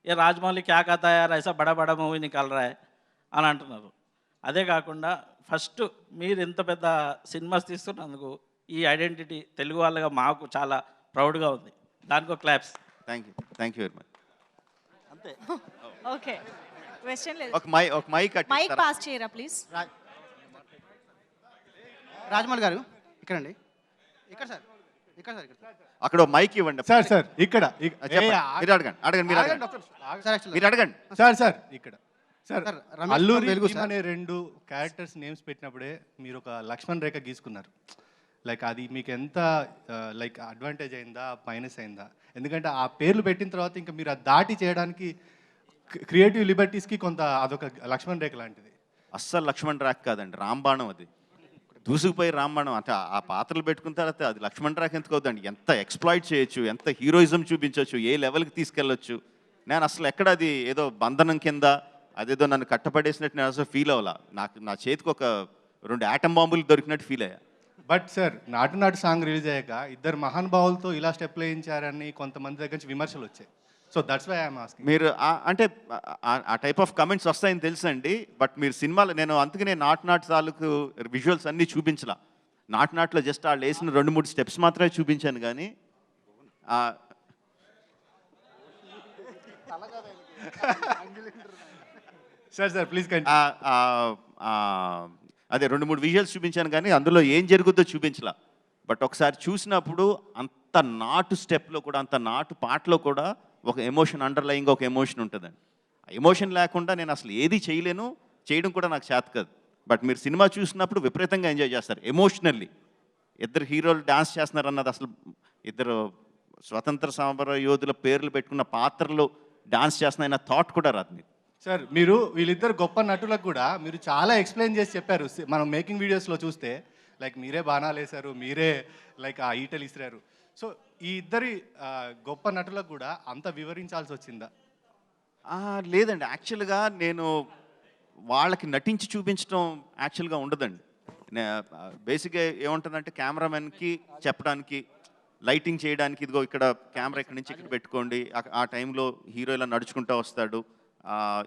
ఏ రాజమౌళి క్యా కథ యార్ ఐసా బడా బడా మూవీ నికాల్ రా హై అని అంటున్నారు. అదే కాకుండా ఫస్ట్ మీరు ఇంత పెద్ద సినిమాస్ తీస్తున్నందుకు ఈ ఐడెంటిటీ తెలుగు వాళ్ళగా మాకు చాలా ప్రౌడ్గా ఉంది. దానికి claps. Thank you very much. అంతే. ఓకే, క్వశ్చన్ లేదు. ఒక మైక్ పాస్ చేయరా ప్లీజ్. రాజమౌళి గారు ఇక్కడండి, ఇక్కడ సార్. అక్కడ మైక్ ఇవ్వండి సార్ ఇక్కడ మీరు అడగండి సార్ ఇక్కడ సార్. అల్లూరి అనే 2 క్యారెక్టర్స్ నేమ్స్ పెట్టినప్పుడే మీరు ఒక లక్ష్మణ్ రేఖ గీసుకున్నారు. లైక్ అది మీకు ఎంత లైక్ అడ్వాంటేజ్ అయిందా మైనస్ అయిందా? ఎందుకంటే ఆ పేర్లు పెట్టిన తర్వాత ఇంకా మీరు అది దాటి చేయడానికి క్రియేటివ్ లిబర్టీస్కి కొంత అదొక లక్ష్మణ్ రేఖ లాంటిది. అస్సలు లక్ష్మణ్ రేఖ కాదండి, రాంబాణం అది. దూసుకుపోయి రాంబాణం అంటే ఆ పాత్రలు పెట్టుకున్న తర్వాత అది లక్ష్మణ్ రేఖ ఎందుకు అవుతుందండి? ఎంత ఎక్స్ప్లాయిట్ చేయొచ్చు, ఎంత హీరోయిజం చూపించవచ్చు, ఏ లెవెల్కి తీసుకెళ్ళొచ్చు. నేను అసలు ఎక్కడ అది ఏదో బంధనం కింద అదేదో నన్ను కట్టపడేసినట్టు నేను అసలు ఫీల్ అవ్వాలా. నా చేతికి ఒక 2 ఆటం బాంబులు దొరికినట్టు ఫీల్ అయ్యా. బట్ సార్ నాటు నాటు సాంగ్ రిలీజ్ అయ్యాక ఇద్దరు మహానుభావులతో ఇలా స్టెప్లు వేయించారని కొంతమంది దగ్గర నుంచి విమర్శలు వచ్చాయి. So that's why I'm asking. మీరు అంటే ఆ టైప్ ఆఫ్ కమెంట్స్ వస్తాయని తెలుసండి. బట్ మీరు సినిమాలో నేను అందుకనే నాటు తాలూకు విజువల్స్ అన్నీ చూపించలా. నాటులో జస్ట్ వాళ్ళు వేసిన 2-3 స్టెప్స్ మాత్రమే చూపించాను కానీ సార్ ప్లీజ్ అదే 2-3 విజువల్స్ చూపించాను కానీ అందులో ఏం జరుగుద్దో చూపించలా. బట్ ఒకసారి చూసినప్పుడు అంత నాటు స్టెప్లో కూడా, అంత నాటు పాటలో కూడా ఒక ఎమోషన్, అండర్లయింగ్ ఒక ఎమోషన్ ఉంటుందండి. ఆ ఎమోషన్ లేకుండా నేను అసలు ఏది చేయలేను, చేయడం కూడా నాకు చేత కాదు. బట్ మీరు సినిమా చూసినప్పుడు విపరీతంగా ఎంజాయ్ చేస్తారు ఎమోషనల్లీ. ఇద్దరు హీరోలు డాన్స్ చేస్తున్నారు అన్నది అసలు, ఇద్దరు స్వతంత్ర సమర యోధుల పేర్లు పెట్టుకున్న పాత్రలు డాన్స్ చేస్తున్నాయన్న థాట్ కూడా రాదు మీకు. సార్ మీరు వీళ్ళిద్దరు గొప్ప నటులకు కూడా మీరు చాలా ఎక్స్ప్లెయిన్ చేసి చెప్పారు. మనం మేకింగ్ వీడియోస్లో చూస్తే లైక్ మీరే బాణాలు వేశారు, మీరే లైక్ ఆ ఈటలు ఇసిరారు. సో ఈ ఇద్దరి గొప్ప నటులకు కూడా అంత వివరించాల్సి వచ్చిందా? లేదండి, యాక్చువల్గా నేను వాళ్ళకి నటించి చూపించడం యాక్చువల్గా ఉండదండి. బేసిక్గా ఏముంటుందంటే కెమెరామెన్కి చెప్పడానికి, లైటింగ్ చేయడానికి, ఇదిగో ఇక్కడ కెమెరా ఇక్కడి నుంచి ఇక్కడ పెట్టుకోండి, ఆ టైంలో హీరో ఇలా నడుచుకుంటూ వస్తాడు,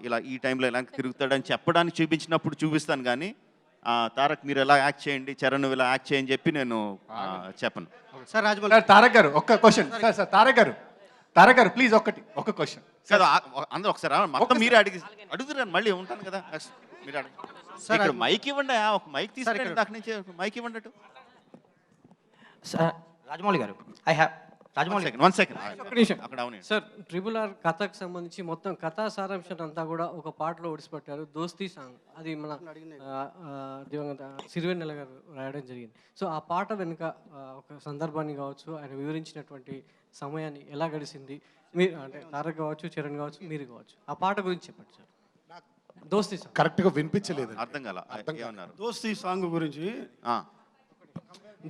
ఇలా ఈ టైంలో ఇలా తిరుగుతాడని చెప్పడానికి చూపించినప్పుడు చూపిస్తాను కానీ తారక్ మీరు ఎలా యాక్ట్ చేయండి, చరణ్ నువ్వు ఇలా యాక్ట్ చేయని చెప్పి నేను చెప్పను. సార్ రాజమౌళి తారక్ గారు ఒక్క క్వశ్చన్. సార్ తారక్ గారు ప్లీజ్ ఒక క్వశ్చన్. సార్ అందరూ ఒకసారి మొత్తం మీరే అడుగుతున్నారు, మళ్ళీ ఉంటాను కదా మీరు అడుగు. ఇక్కడ మైక్ ఇవ్వండి, ఒక మైక్ తీసుకురండి, దాని నుంచి మైక్ ఇవ్వండి అటు. సార్ రాజమౌళి గారు వన్ సెకండ్ అక్కడ అవునండి సార్, RRR కథకు సంబంధించి మొత్తం కథా సారాంశం అంతా కూడా ఒక పాటలో ఒడిసిపెట్టారు, దోస్తీ సాంగ్. అది మన దివంగత సిరివెన్నెల గారు రాయడం జరిగింది. సో ఆ పాట వెనుక ఒక సందర్భాన్ని కావచ్చు, ఆయన వివరించినటువంటి సమయాన్ని ఎలా గడిచింది, మీరు అంటే తారక్ కావచ్చు, చరణ్ కావచ్చు, మీరు కావచ్చు, ఆ పాట గురించి చెప్పండి సార్. దోస్తీ సాంగ్ కరెక్ట్గా వినిపించలేదు, అర్థం కాల ఏమన్నారు. దోస్తీ సాంగ్ గురించి,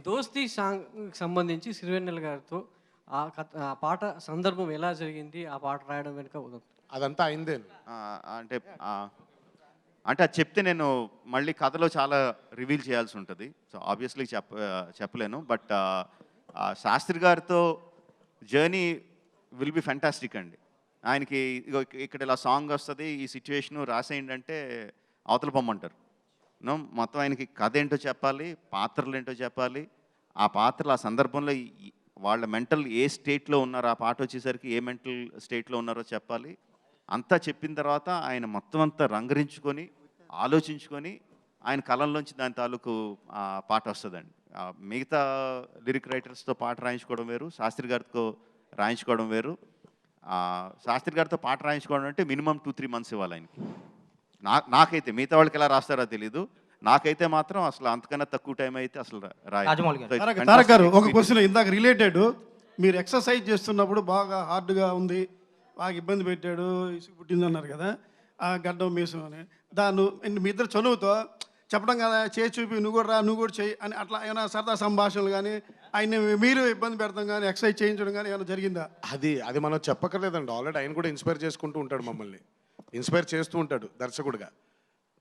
దోస్తీ సాంగ్ సంబంధించి సిరివెన్నెల గారితో ఆ పాట సందర్భం ఎలా జరిగింది, ఆ పాట రాయడం వెనుక అదంతా అయిందే. అంటే అది చెప్తే నేను మళ్ళీ కథలో చాలా రివీల్ చేయాల్సి ఉంటుంది. సో ఆబ్వియస్లీ చెప్పలేను. బట్ శాస్త్రి గారితో జర్నీ విల్ బి ఫ్యాంటాస్టిక్ అండి. ఆయనకి ఇక్కడ ఇలా సాంగ్ వస్తుంది, ఈ సిచ్యువేషను రాసేయండి అంటే అవతల పొమ్మంటారు. మొత్తం ఆయనకి కథ ఏంటో చెప్పాలి, పాత్రలు ఏంటో చెప్పాలి, ఆ పాత్రలు ఆ సందర్భంలో వాళ్ళ మెంటల్ ఏ స్టేట్లో ఉన్నారో, ఆ పాట వచ్చేసరికి ఏ మెంటల్ స్టేట్లో ఉన్నారో చెప్పాలి. అంతా చెప్పిన తర్వాత ఆయన మొత్తం అంతా రంగరించుకొని ఆలోచించుకొని ఆయన కళల్లోంచి దాని తాలూకు పాట వస్తుందండి. మిగతా లిరిక్ రైటర్స్తో పాట రాయించుకోవడం వేరు, శాస్త్రి గారితో రాయించుకోవడం వేరు. శాస్త్రి గారితో పాట రాయించుకోవడం అంటే మినిమం 2-3 months ఇవ్వాలి ఆయనకి. నాకైతే, మిగతా వాళ్ళకి ఎలా రాస్తారో తెలీదు, నాకైతే మాత్రం అసలు అంతకన్నా తక్కువ టైం అయితే అసలు తారక్ గారు ఒక క్వశ్చన్ ఇందాక రిలేటెడ్. మీరు ఎక్సర్సైజ్ చేస్తున్నప్పుడు బాగా హార్డ్గా ఉంది, బాగా ఇబ్బంది పెట్టాడు, ఇసుగు పుట్టింది అన్నారు కదా, ఆ గడ్డం మీసం అని. దాన్ని మీ ఇద్దరు చనువుతో చెప్పడం కదా, చేయి చూపి నువ్వు కూడా రా, నువ్వు కూడా చేయి అని అట్లా ఏమైనా సరదా సంభాషణలు కానీ, ఆయన మీరు ఇబ్బంది పెడతాం కానీ, ఎక్సర్సైజ్ చేయించడం కానీ ఏమైనా జరిగిందా? అది మనం చెప్పక్కర్లేదండి. ఆల్రెడీ ఆయన కూడా ఇన్స్పైర్ చేసుకుంటూ ఉంటాడు, మమ్మల్ని ఇన్స్పైర్ చేస్తూ ఉంటాడు దర్శకుడిగా.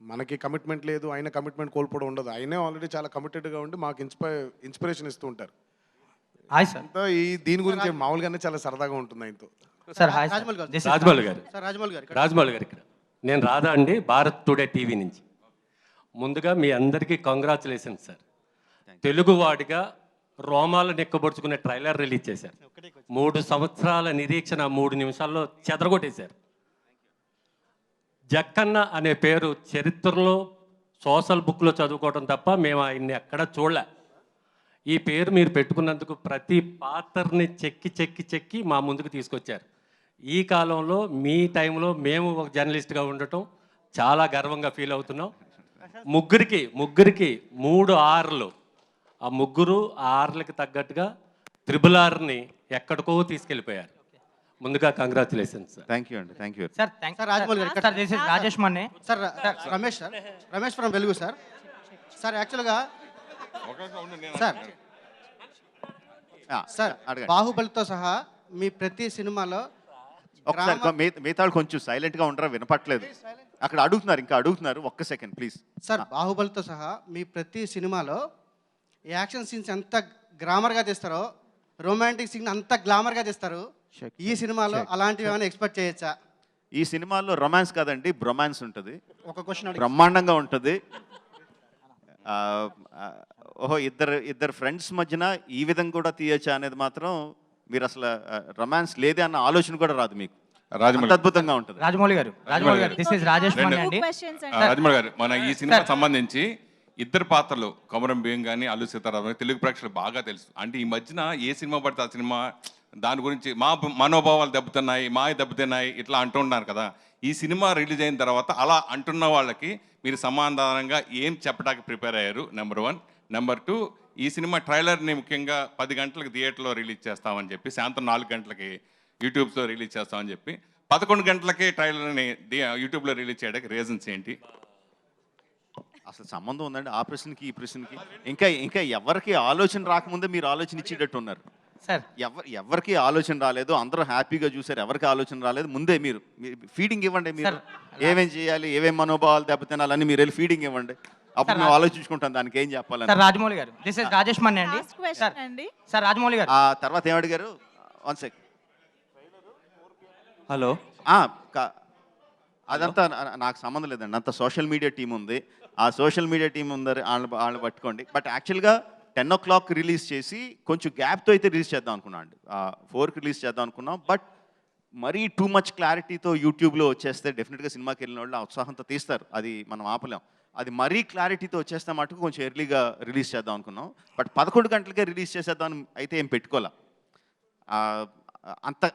మనకి కమిట్మెంట్ లేదు, ఆయన కమిట్మెంట్ కోల్పోవడం ఉండదు. ఆయనే ఆల్రెడీ చాలా కమిటెడ్గా ఉండి మాకు ఇన్స్పిరేషన్ ఇస్తూ ఉంటారు. హాయ్ సార్, దీని గురించి మామూలుగానే చాలా సరదాగా ఉంటుంది ఆయనతో. సార్ రాజమౌళి గారు ఇక్కడ నేను రాధా అండి, భారత్ టుడే టీవీ నుంచి. ముందుగా మీ అందరికీ కంగ్రాచులేషన్స్ సార్. తెలుగువాడిగా రోమాలు నెక్కబడుచుకునే ట్రైలర్ రిలీజ్ చేశారు. 3 సంవత్సరాల నిరీక్షణ 3 నిమిషాల్లో చెదరగొట్టేశారు. జక్కన్న అనే పేరు చరిత్రలో సోషల్ బుక్లో చదువుకోవడం తప్ప మేము ఆయన్ని ఎక్కడ చూడలే. ఈ పేరు మీరు పెట్టుకున్నందుకు ప్రతి పాత్రని చెక్కి మా ముందుకు తీసుకొచ్చారు. ఈ కాలంలో మీ టైంలో మేము ఒక జర్నలిస్ట్గా ఉండటం చాలా గర్వంగా ఫీల్ అవుతున్నాం. ముగ్గురికి 3 Rలు ఆ ముగ్గురు ఆ ఆర్లకి తగ్గట్టుగా త్రిబుల్ ఆర్ని ఎక్కడికో తీసుకెళ్ళిపోయారు. ముందుగా కంగ్రాచులేషన్స్ సార్. థ్యాంక్ యూ అండి, thank you. Sir sir Rajamouli గారు sir this is Rajesh Manne sir Ramesh sir Ramesh from Velugu sir. Sir యాక్చువల్గా సార్ సార్ బాహుబలితో సహా మీ ప్రతి సినిమాలో ఒకసారి మిగతా వాళ్ళు కొంచెం సైలెంట్గా ఉండరా, వినపట్లేదు. అక్కడ అడుగుతున్నారు, ఇంకా అడుగుతున్నారు. ఒక్క సెకండ్ ప్లీజ్. సార్ బాహుబలితో సహా మీ ప్రతి సినిమాలో యాక్షన్ సీన్స్ ఎంత గ్రామర్గా తీస్తారో, రొమాంటిక్ సీన్ అంత గ్లామర్గా తీస్తారు. ఈ సినిమాలో అలాంటివి ఏమైనా ఎక్స్పెక్ట్ చేయొచ్చా? ఈ సినిమాలో రొమాన్స్ కాదండి, బ్రొమాన్స్ ఉంటుంది. ఒక క్వశ్చన్ బ్రహ్మాండంగా ఉంటుంది. ఓహో, ఇద్దరు ఫ్రెండ్స్ మధ్యన ఈ విధంగా కూడా తీయచ్చా అనేది మాత్రం మీరు అసలు రొమాన్స్ లేదే అన్న ఆలోచన కూడా రాదు మీకు. అంత అద్భుతంగా ఉంటుంది. రాజమౌళి గారు దిస్ ఇస్ రాజేష్ మన్నే అండి. రాజమౌళి గారు, మన ఈ సినిమా సంబంధించి ఇద్దరు పాత్రలు కొమరం భీం కానీ అల్లు సీతారామన్ తెలుగు ప్రేక్షకులు బాగా తెలుసు. అంటే ఈ మధ్యన ఏ సినిమా పడితే ఆ సినిమా దాని గురించి మా మనోభావాలు దెబ్బతున్నాయి, మాయ దెబ్బతున్నాయి ఇట్లా అంటున్నారు కదా. ఈ సినిమా రిలీజ్ అయిన తర్వాత అలా అంటున్న వాళ్ళకి మీరు సమాధానంగా ఏం చెప్పడానికి ప్రిపేర్ అయ్యారు? నెంబర్ 1. నెంబర్ 2, ఈ సినిమా ట్రైలర్ని ముఖ్యంగా 10 గంటలకు థియేటర్లో రిలీజ్ చేస్తామని చెప్పి, సాయంత్రం 4 గంటలకి యూట్యూబ్లో రిలీజ్ చేస్తామని చెప్పి 11 గంటలకే ట్రైలర్ని యూట్యూబ్లో రిలీజ్ చేయడానికి రీజన్స్ ఏంటి? అసలు సంబంధం ఉందండి ఆ ప్రశ్నకి ఈ ప్రశ్నకి? ఇంకా ఎవరికి ఆలోచన రాకముందే మీరు ఆలోచన ఇచ్చేటట్టు ఉన్నారు సార్. ఎవరికి ఆలోచన రాలేదు, అందరూ హ్యాపీగా చూసారు. ఎవరికి ఆలోచన రాలేదు, ముందే మీరు ఫీడింగ్ ఇవ్వండి. మీరు ఏమేం చేయాలి, ఏమేం మనోభావాలు దెబ్బతినాలని మీరు వెళ్ళి ఫీడింగ్ ఇవ్వండి. అప్పుడు మేము ఆలోచించుకుంటాం దానికి ఏం చెప్పాలని. సార్ రాజమౌళి గారు దిస్ ఇస్ రాజేష్ మన్నే అండి. సార్ రాజమౌళి గారు ఆ తర్వాత ఏం అడిగారు? 1 సెకండ్. హలో. అదంతా నాకు సంబంధం లేదండి. అంత సోషల్ మీడియా టీం ఉంది. ఆ సోషల్ మీడియా టీం ఉందని వాళ్ళని పట్టుకోండి. బట్ యాక్చువల్గా 10 o'clock రిలీజ్ చేసి కొంచెం గ్యాప్తో అయితే రిలీజ్ చేద్దాం అనుకున్నాం అండి. 4కి రిలీజ్ చేద్దాం అనుకున్నాం. బట్ మరీ టూ మచ్ క్లారిటీతో యూట్యూబ్లో వచ్చేస్తే డెఫినెట్గా సినిమాకి వెళ్ళిన వాళ్ళు ఆ ఉత్సాహంతో తీస్తారు, అది మనం ఆపలేం. అది మరీ క్లారిటీతో వచ్చేస్తే మటుకు కొంచెం ఎర్లీగా రిలీజ్ చేద్దాం అనుకున్నాం. బట్ 11 గంటలకే రిలీజ్ చేసేద్దాం అయితే ఏం పెట్టుకోలే.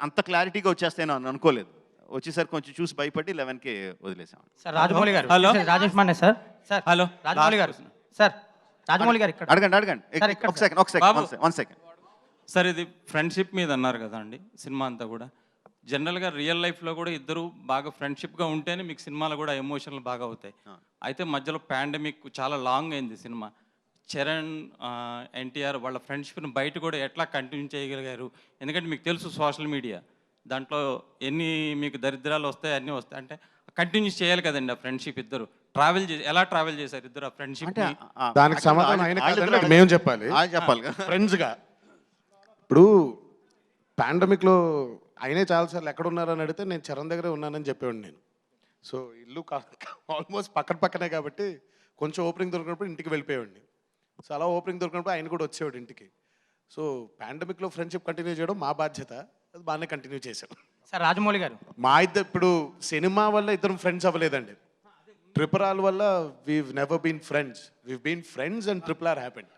అంత క్లారిటీగా వచ్చేస్తాయని అనుకోలేదు. వచ్చేసరికి కొంచెం చూసి భయపడి 11కే వదిలేసాం. సార్ రాజమౌళి గారు Rajesh Manne sir. Sir hello Rajamouli గారు సార్ రాజమౌళి గారు ఇక్కడ అడగండి. ఒక సెకండ్. సార్ ఇది ఫ్రెండ్షిప్ మీద అన్నారు కదా అండి సినిమా అంతా కూడా. జనరల్గా రియల్ లైఫ్లో కూడా ఇద్దరు బాగా ఫ్రెండ్షిప్గా ఉంటేనే మీకు సినిమాలు కూడా ఎమోషనల్ బాగా అవుతాయి. అయితే మధ్యలో పాండమిక్ చాలా లాంగ్ అయింది సినిమా. చరణ్ ఎన్టీఆర్ వాళ్ళ ఫ్రెండ్షిప్ని బయట కూడా ఎట్లా కంటిన్యూ చేయగలిగారు? ఎందుకంటే మీకు తెలుసు సోషల్ మీడియా దాంట్లో ఎన్ని మీకు దరిద్రాలు వస్తాయి, అన్నీ వస్తాయి. అంటే కంటిన్యూ చేయాలి కదండి ఆ ఫ్రెండ్షిప్. ఇద్దరు ఎలా ట్రావెల్ చేశారు ఇద్దరు ఆ ఫ్రెండ్షిప్? దానికి సమాధానం ఆయన కాదండి, మేము చెప్పాలి. ఫ్రెండ్స్గా ఇప్పుడు పాండమిక్లో ఆయనే చాలాసార్లు ఎక్కడ ఉన్నారని అడిగితే నేను చరణ్ దగ్గరే ఉన్నానని చెప్పేవాడిని నేను. సో ఇల్లు ఆల్మోస్ట్ పక్కనే కాబట్టి కొంచెం ఓపెనింగ్ దొరికినప్పుడు ఇంటికి వెళ్ళిపోయేవాడిని. సో అలా ఓపెనింగ్ దొరికినప్పుడు ఆయన కూడా వచ్చేవాడు ఇంటికి. సో పాండమిక్లో ఫ్రెండ్షిప్ కంటిన్యూ చేయడం మా బాధ్యత, అది బాగానే కంటిన్యూ చేశాం. సార్ రాజమౌళి గారు మా ఇద్దరు ఇప్పుడు సినిమా వల్ల ఇద్దరం ఫ్రెండ్స్ అవ్వలేదండి. ట్రిపుల్ ఆర్ వల్ల we've never been friends, we've been friends and triple R happened.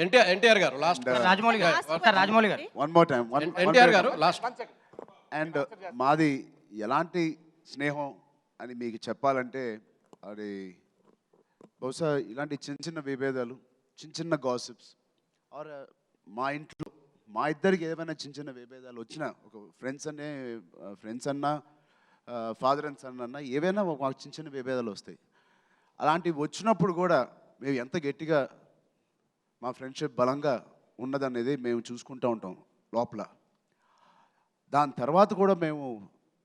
NTR garu last. Rajamouli గారు one more time. NTR garu last. And మాది ఎలాంటి స్నేహం అని మీకు చెప్పాలంటే అది బహుశా ఇలాంటి చిన్న విభేదాలు, చిన్న గాసిప్స్ ఆర్ మా ఇంట్లో మా ఇద్దరికి ఏమైనా చిన్న విభేదాలు వచ్చినా, ఒక ఫ్రెండ్స్ అన్నా ఫాదర్ అండ్ సన్ అన్నా ఏవైనా మాకు చిన్న విభేదాలు వస్తాయి. అలాంటివి వచ్చినప్పుడు కూడా మేము ఎంత గట్టిగా మా ఫ్రెండ్షిప్ బలంగా ఉన్నదనేది మేము చూసుకుంటూ ఉంటాం లోపల. దాని తర్వాత కూడా మేము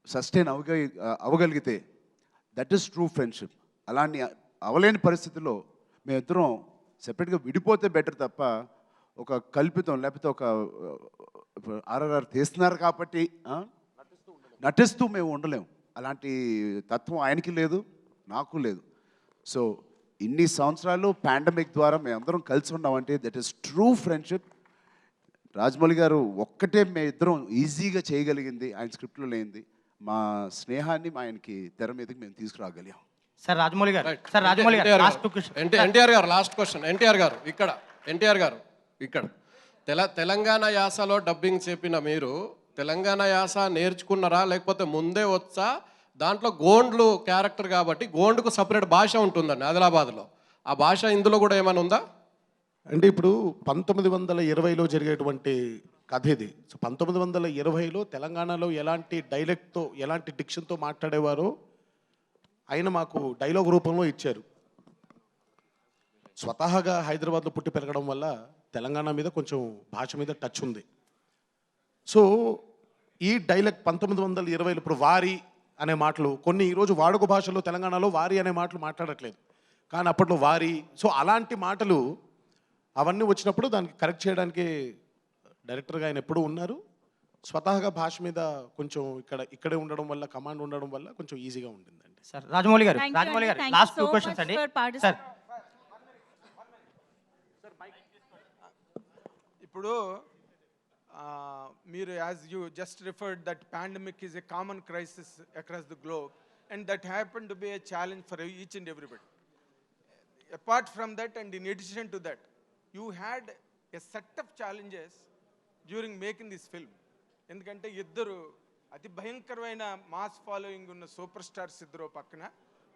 సస్టైన్ అవ్వగలిగితే దట్ ఈస్ ట్రూ ఫ్రెండ్షిప్. అలాంటి అవలేని పరిస్థితుల్లో మేమిద్దరం సెపరేట్గా విడిపోతే బెటర్ తప్ప ఒక కల్పితం లేకపోతే ఒక ఆర్ఆర్ఆర్ తీస్తున్నారు కాబట్టి నటిస్తూ మేము ఉండలేము. అలాంటి తత్వం ఆయనకి లేదు, నాకు లేదు. సో ఇన్ని సంవత్సరాలు పాండమిక్ ద్వారా మేమందరం కలిసి ఉన్నామంటే that is true friendship. Rajamouli గారు ఒక్కటే మేమిద్దరం ఈజీగా చేయగలిగింది, ఆయన స్క్రిప్ట్లో లేనిది మా స్నేహాన్ని ఆయనకి తెర మీదకి మేము తీసుకురాగలిగాం. సార్ రాజమౌళి గారు ఎన్టీఆర్ గారు లాస్ట్ క్వశ్చన్. ఎన్టీఆర్ గారు ఇక్కడ తెలంగాణ యాసలో డబ్బింగ్ చెప్పిన మీరు తెలంగాణ యాస నేర్చుకున్నారా లేకపోతే ముందే వచ్చా? దాంట్లో గోండ్లు క్యారెక్టర్ కాబట్టి గోండుకు సపరేట్ భాష ఉంటుందండి ఆదిలాబాద్లో. ఆ భాష ఇందులో కూడా ఏమైనా ఉందా? అంటే ఇప్పుడు 1920లో జరిగేటువంటి కథ ఇది. సో 1920లో జరిగేటువంటి కథ ఇది. సో 1920లో తెలంగాణలో ఎలాంటి డైలెక్ట్తో ఎలాంటి డిక్షన్తో మాట్లాడేవారో ఆయన మాకు డైలాగ్ రూపంలో ఇచ్చారు. స్వతహాగా హైదరాబాద్లో పుట్టి పెరగడం వల్ల తెలంగాణ మీద కొంచెం భాష మీద టచ్ ఉంది. సో ఈ డైలెక్ట్ 1920లో ఇప్పుడు వారి అనే మాటలు కొన్ని ఈరోజు వాడుక భాషలో తెలంగాణలో వారి అనే మాటలు మాట్లాడట్లేదు, కానీ అప్పట్లో వారి. సో అలాంటి మాటలు అవన్నీ వచ్చినప్పుడు దానికి కరెక్ట్ చేయడానికి డైరెక్టర్గా ఆయన ఎప్పుడూ ఉన్నారు. స్వతహాగా భాష మీద కొంచెం ఇక్కడే ఉండడం వల్ల, కమాండ్ ఉండడం వల్ల కొంచెం ఈజీగా ఉంటుందండి. సార్ రాజమౌళి గారు, Thank you రాజమౌళి గారు, Thank you last so 2 questions much అండి. for participating. సార్ ఇప్పుడు మీరు as you just referred that pandemic is a common crisis across the globe and that happen to be a challenge for each and everybody. Apart from that and in addition to that you had a set of challenges during making this film. ఎందుకంటే ఇద్దరు అతి భయంకరమైన మాస్ ఫాలోయింగ్ ఉన్న సూపర్ స్టార్స్ ఇద్దరు పక్కన,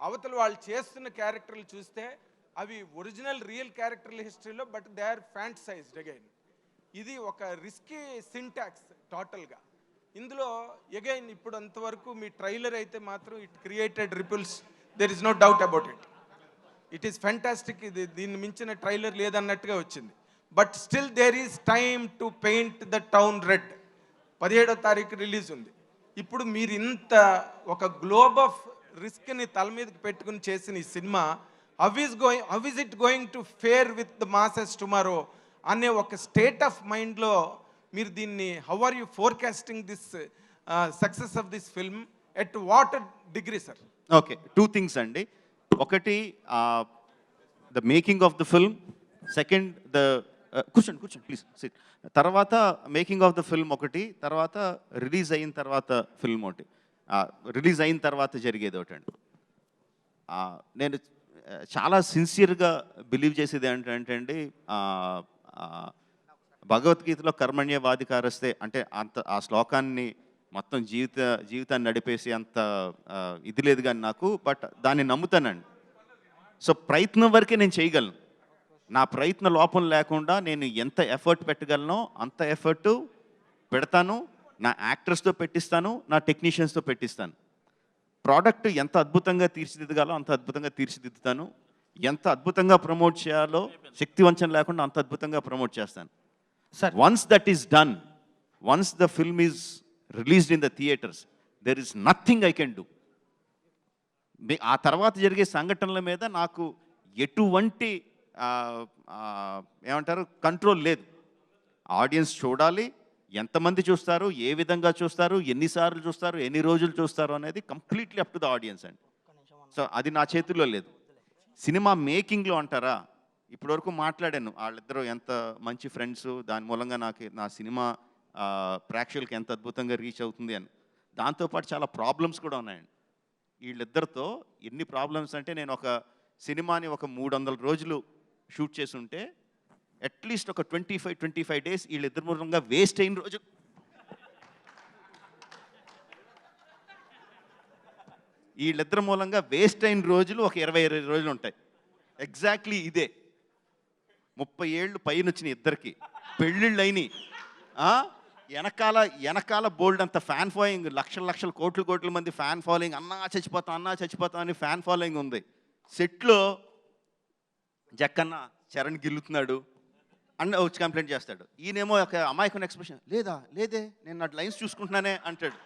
అవతల వాళ్ళు చేస్తున్న క్యారెక్టర్లు చూస్తే అవి ఒరిజినల్ రియల్ క్యారెక్టర్ల హిస్టరీలో, but they are fantasised again. ఇది ఒక రిస్కీ సింటాక్స్ టోటల్గా. ఇందులో అగైన్ ఇప్పుడు అంతవరకు మీ ట్రైలర్ అయితే మాత్రం it created ripples, there is no doubt about it. It is fantastic. ఇది దీన్ని మించిన ట్రైలర్ లేదన్నట్టుగా వచ్చింది. But still there is time to paint the town red. 17వ తారీఖు రిలీజ్ ఉంది. ఇప్పుడు మీరు ఇంత ఒక గ్లోబ్ ఆఫ్ రిస్క్ని తల మీదకి పెట్టుకుని చేసిన ఈ సినిమా how is it going to fare with the masses tomorrow అనే ఒక స్టేట్ ఆఫ్ మైండ్లో మీరు దీన్ని how are you forecasting this success of this film at what degree sir? Okay, 2 things అండి. ఒకటి the making of the film, second కూర్చోండి ప్లీజ్ సిట్. తర్వాత మేకింగ్ ఆఫ్ ద ఫిల్మ్ ఒకటి, తర్వాత రిలీజ్ అయిన తర్వాత ఫిల్మ్ ఒకటి, రిలీజ్ అయిన తర్వాత జరిగేది ఒకటండి. నేను చాలా సిన్సియర్గా బిలీవ్ చేసేది ఏంటంటే అండి, భగవద్గీతలో కర్మణ్యవాధికారస్తే అంటే ఆ శ్లోకాన్ని మొత్తం జీవితాన్ని నడిపేసి అంత ఇది లేదు కానీ నాకు, బట్ దాన్ని నమ్ముతానండి. సో ప్రయత్నం వరకే నేను చేయగలను. నా ప్రయత్న లోపం లేకుండా నేను ఎంత ఎఫర్ట్ పెట్టగలనో అంత ఎఫర్ట్ పెడతాను. నా యాక్టర్స్తో పెట్టిస్తాను, నా టెక్నీషియన్స్తో పెట్టిస్తాను. ప్రోడక్ట్ ఎంత అద్భుతంగా తీర్చిదిద్దగాలో అంత అద్భుతంగా తీర్చిదిద్దుతాను. ఎంత అద్భుతంగా ప్రమోట్ చేయాలో శక్తివంచన లేకుండా అంత అద్భుతంగా ప్రమోట్ చేస్తాను. Once that is done, once the film is released in the theatres, there is nothing I can do. ఆ తర్వాత జరిగే సంఘటనల మీద నాకు ఎటువంటి ఏమంటారు కంట్రోల్ లేదు. ఆడియన్స్ చూడాలి, ఎంతమంది చూస్తారు, ఏ విధంగా చూస్తారు, ఎన్నిసార్లు చూస్తారు, ఎన్ని రోజులు చూస్తారు అనేది completely up to the audience అండి. సో అది నా చేతుల్లో లేదు. సినిమా మేకింగ్లో అంటారా, ఇప్పటివరకు మాట్లాడాను వాళ్ళిద్దరూ ఎంత మంచి ఫ్రెండ్స్, దాని మూలంగా నా సినిమా ప్రేక్షకులకి ఎంత అద్భుతంగా రీచ్ అవుతుంది అని. దాంతోపాటు చాలా ప్రాబ్లమ్స్ కూడా ఉన్నాయండి వీళ్ళిద్దరితో. ఎన్ని ప్రాబ్లమ్స్ అంటే, నేను ఒక సినిమాని ఒక 300 రోజులు షూట్ చేసి ఉంటే అట్లీస్ట్ ఒక 25 డేస్ వీళ్ళిద్దరి మూలంగా వేస్ట్ అయిన రోజు. వీళ్ళిద్దరి మూలంగా వేస్ట్ అయిన రోజులు ఒక 20 రోజులు ఉంటాయి. ఎగ్జాక్ట్లీ ఇదే. 30 ఏళ్ళు పైన వచ్చిన ఇద్దరికి పెళ్ళిళ్ళు అయినాయి. వెనకాల బోల్డ్ అంత ఫ్యాన్ ఫాలోయింగ్, లక్షల కోట్ల మంది ఫ్యాన్ ఫాలోయింగ్, అన్నా చచ్చిపోతాం అని ఫ్యాన్ ఫాలోయింగ్ ఉంది. సెట్లో జక్కన్న చరణ్ గిల్లుతున్నాడు అని వచ్చి కంప్లైంట్ చేస్తాడు. ఈయనేమో ఒక అమాయకుని ఎక్స్ప్రెషన్, లేదే నేను నా లైన్స్ చూసుకుంటున్నానే అంటాడు.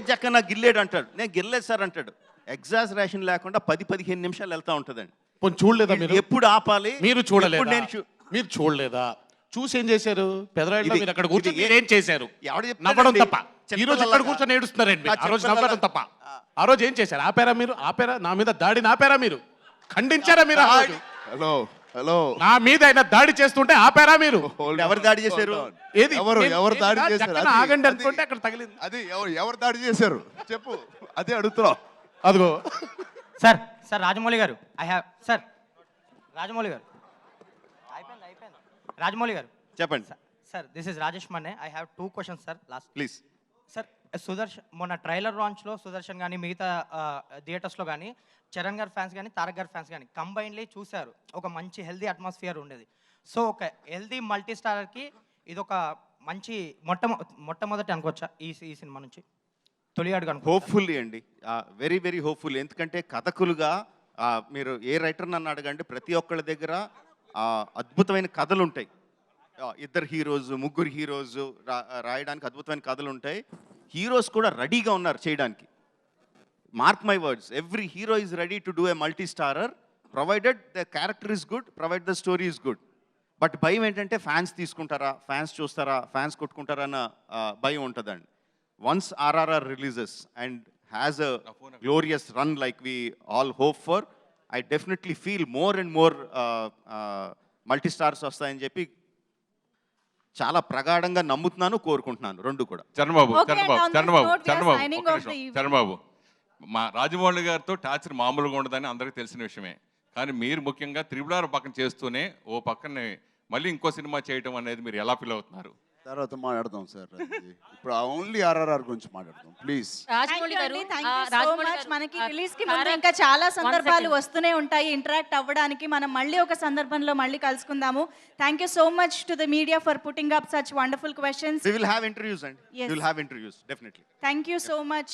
జక్కన్న గిల్లేడు అంటాడు, నేను గిల్లేదు సార్ అంటాడు. ఎగ్జాజరేషన్ లేకుండా 10-15 నిమిషాలు వెళ్తూ ఉంటుందండి. చూడలేదా మీరు? ఎప్పుడు ఆపాలి? మీరు చూడలేదా? చూసి ఏం చేశారు? పెదరాయిలో మీరు అక్కడ కూర్చొని ఏం చేశారు? నవ్వడం తప్ప. ఈ రోజు ఇక్కడ కూర్చొని ఏడుస్తున్నారండి. ఆ రోజు నవ్వడం తప్ప. ఆ రోజు ఏం చేశారు? ఆపారా? నా మీద దాడిని ఆపారా మీరు? ఖండించారా మీరు? హలో నా మీద ఆయన దాడి చేస్తుంటే ఆపారా మీరు? ఎవరు దాడి చేశారు? ఏది ఎవరు దాడి చేశారు? ఆగండి అనుకుంటే అక్కడ తగిలింది. అది ఎవరు దాడి చేశారు చెప్పు, అదే అడుగుతున్నావు. అదిగో సార్ రాజమౌళి గారు, రాజమౌళి గారు రాజమౌళి గారు చెప్పండి sir. This is Rajesh Manne. I have 2 questions sir. Last please sir. Sudarshan మొన్న ట్రైలర్ లాంచ్లో సుదర్శన్ కానీ మిగతా థియేటర్స్లో కానీ చరణ్ గారి ఫ్యాన్స్ కానీ తారక్ గారి ఫ్యాన్స్ కానీ కంబైన్లీ చూశారు. ఒక మంచి హెల్దీ అట్మాస్ఫియర్ ఉండేది. సో ఒక హెల్దీ మల్టీ స్టారర్కి ఇది ఒక మంచి మొట్టమొదటి అనుకోవచ్చా ఈ సినిమా నుంచి తొలి అడుగు అనుకో హోప్ఫుల్లీ అండి, వెరీ వెరీ హోప్ఫుల్. ఎందుకంటే కథకులుగా మీరు ఏ రైటర్ నన్ను అడగండి, ప్రతి ఒక్కళ్ళ దగ్గర అద్భుతమైన కథలు ఉంటాయి. ఇద్దరు హీరోస్, ముగ్గురు హీరోస్ రాయడానికి అద్భుతమైన కథలు ఉంటాయి. హీరోస్ కూడా రెడీగా ఉన్నారు చేయడానికి. Mark my words, every hero is ready to do a multi starrer provided the character is good, provide the story is good. But భయం ఏంటంటే ఫ్యాన్స్ తీసుకుంటారా, ఫ్యాన్స్ చూస్తారా, ఫ్యాన్స్ కొట్టుకుంటారా అన్న భయం ఉంటుందండి. Once RRR releases and has a glorious run like we all hope for, I definitely feel more and more multi-stars వస్తాయని చెప్పి చాలా ప్రగాఢంగా నమ్ముతున్నాను, కోరుకుంటున్నాను రెండు కూడా. చరణబాబు, మా రాజమౌళి గారితో టార్చర్ మామూలుగా ఉండదని అందరికీ తెలిసిన విషయమే. కానీ మీరు ముఖ్యంగా త్రిబుల్ R పక్కన చేస్తూనే ఓ పక్కనే మళ్ళీ ఇంకో సినిమా చేయటం అనేది మీరు ఎలా ఫీల్ అవుతున్నారు? తర్వాత మాట్లాడదాం సార్. ఇప్పుడు ఓన్లీ RRR గురించి మాట్లాడదాం ప్లీజ్. రాజమౌళి గారు, మనకి రిలీజ్ కి ముందు ఇంకా చాలా సందర్భాలు వస్తూనే ఉంటాయి ఇంటరాక్ట్ అవ్వడానికి. మనం మళ్ళీ ఒక సందర్భంలో మళ్ళీ కలుసుకుందాము. Thank you so much to the media for putting up such wonderful questions. We will have interviews and we will have interviews definitely. Thank you so much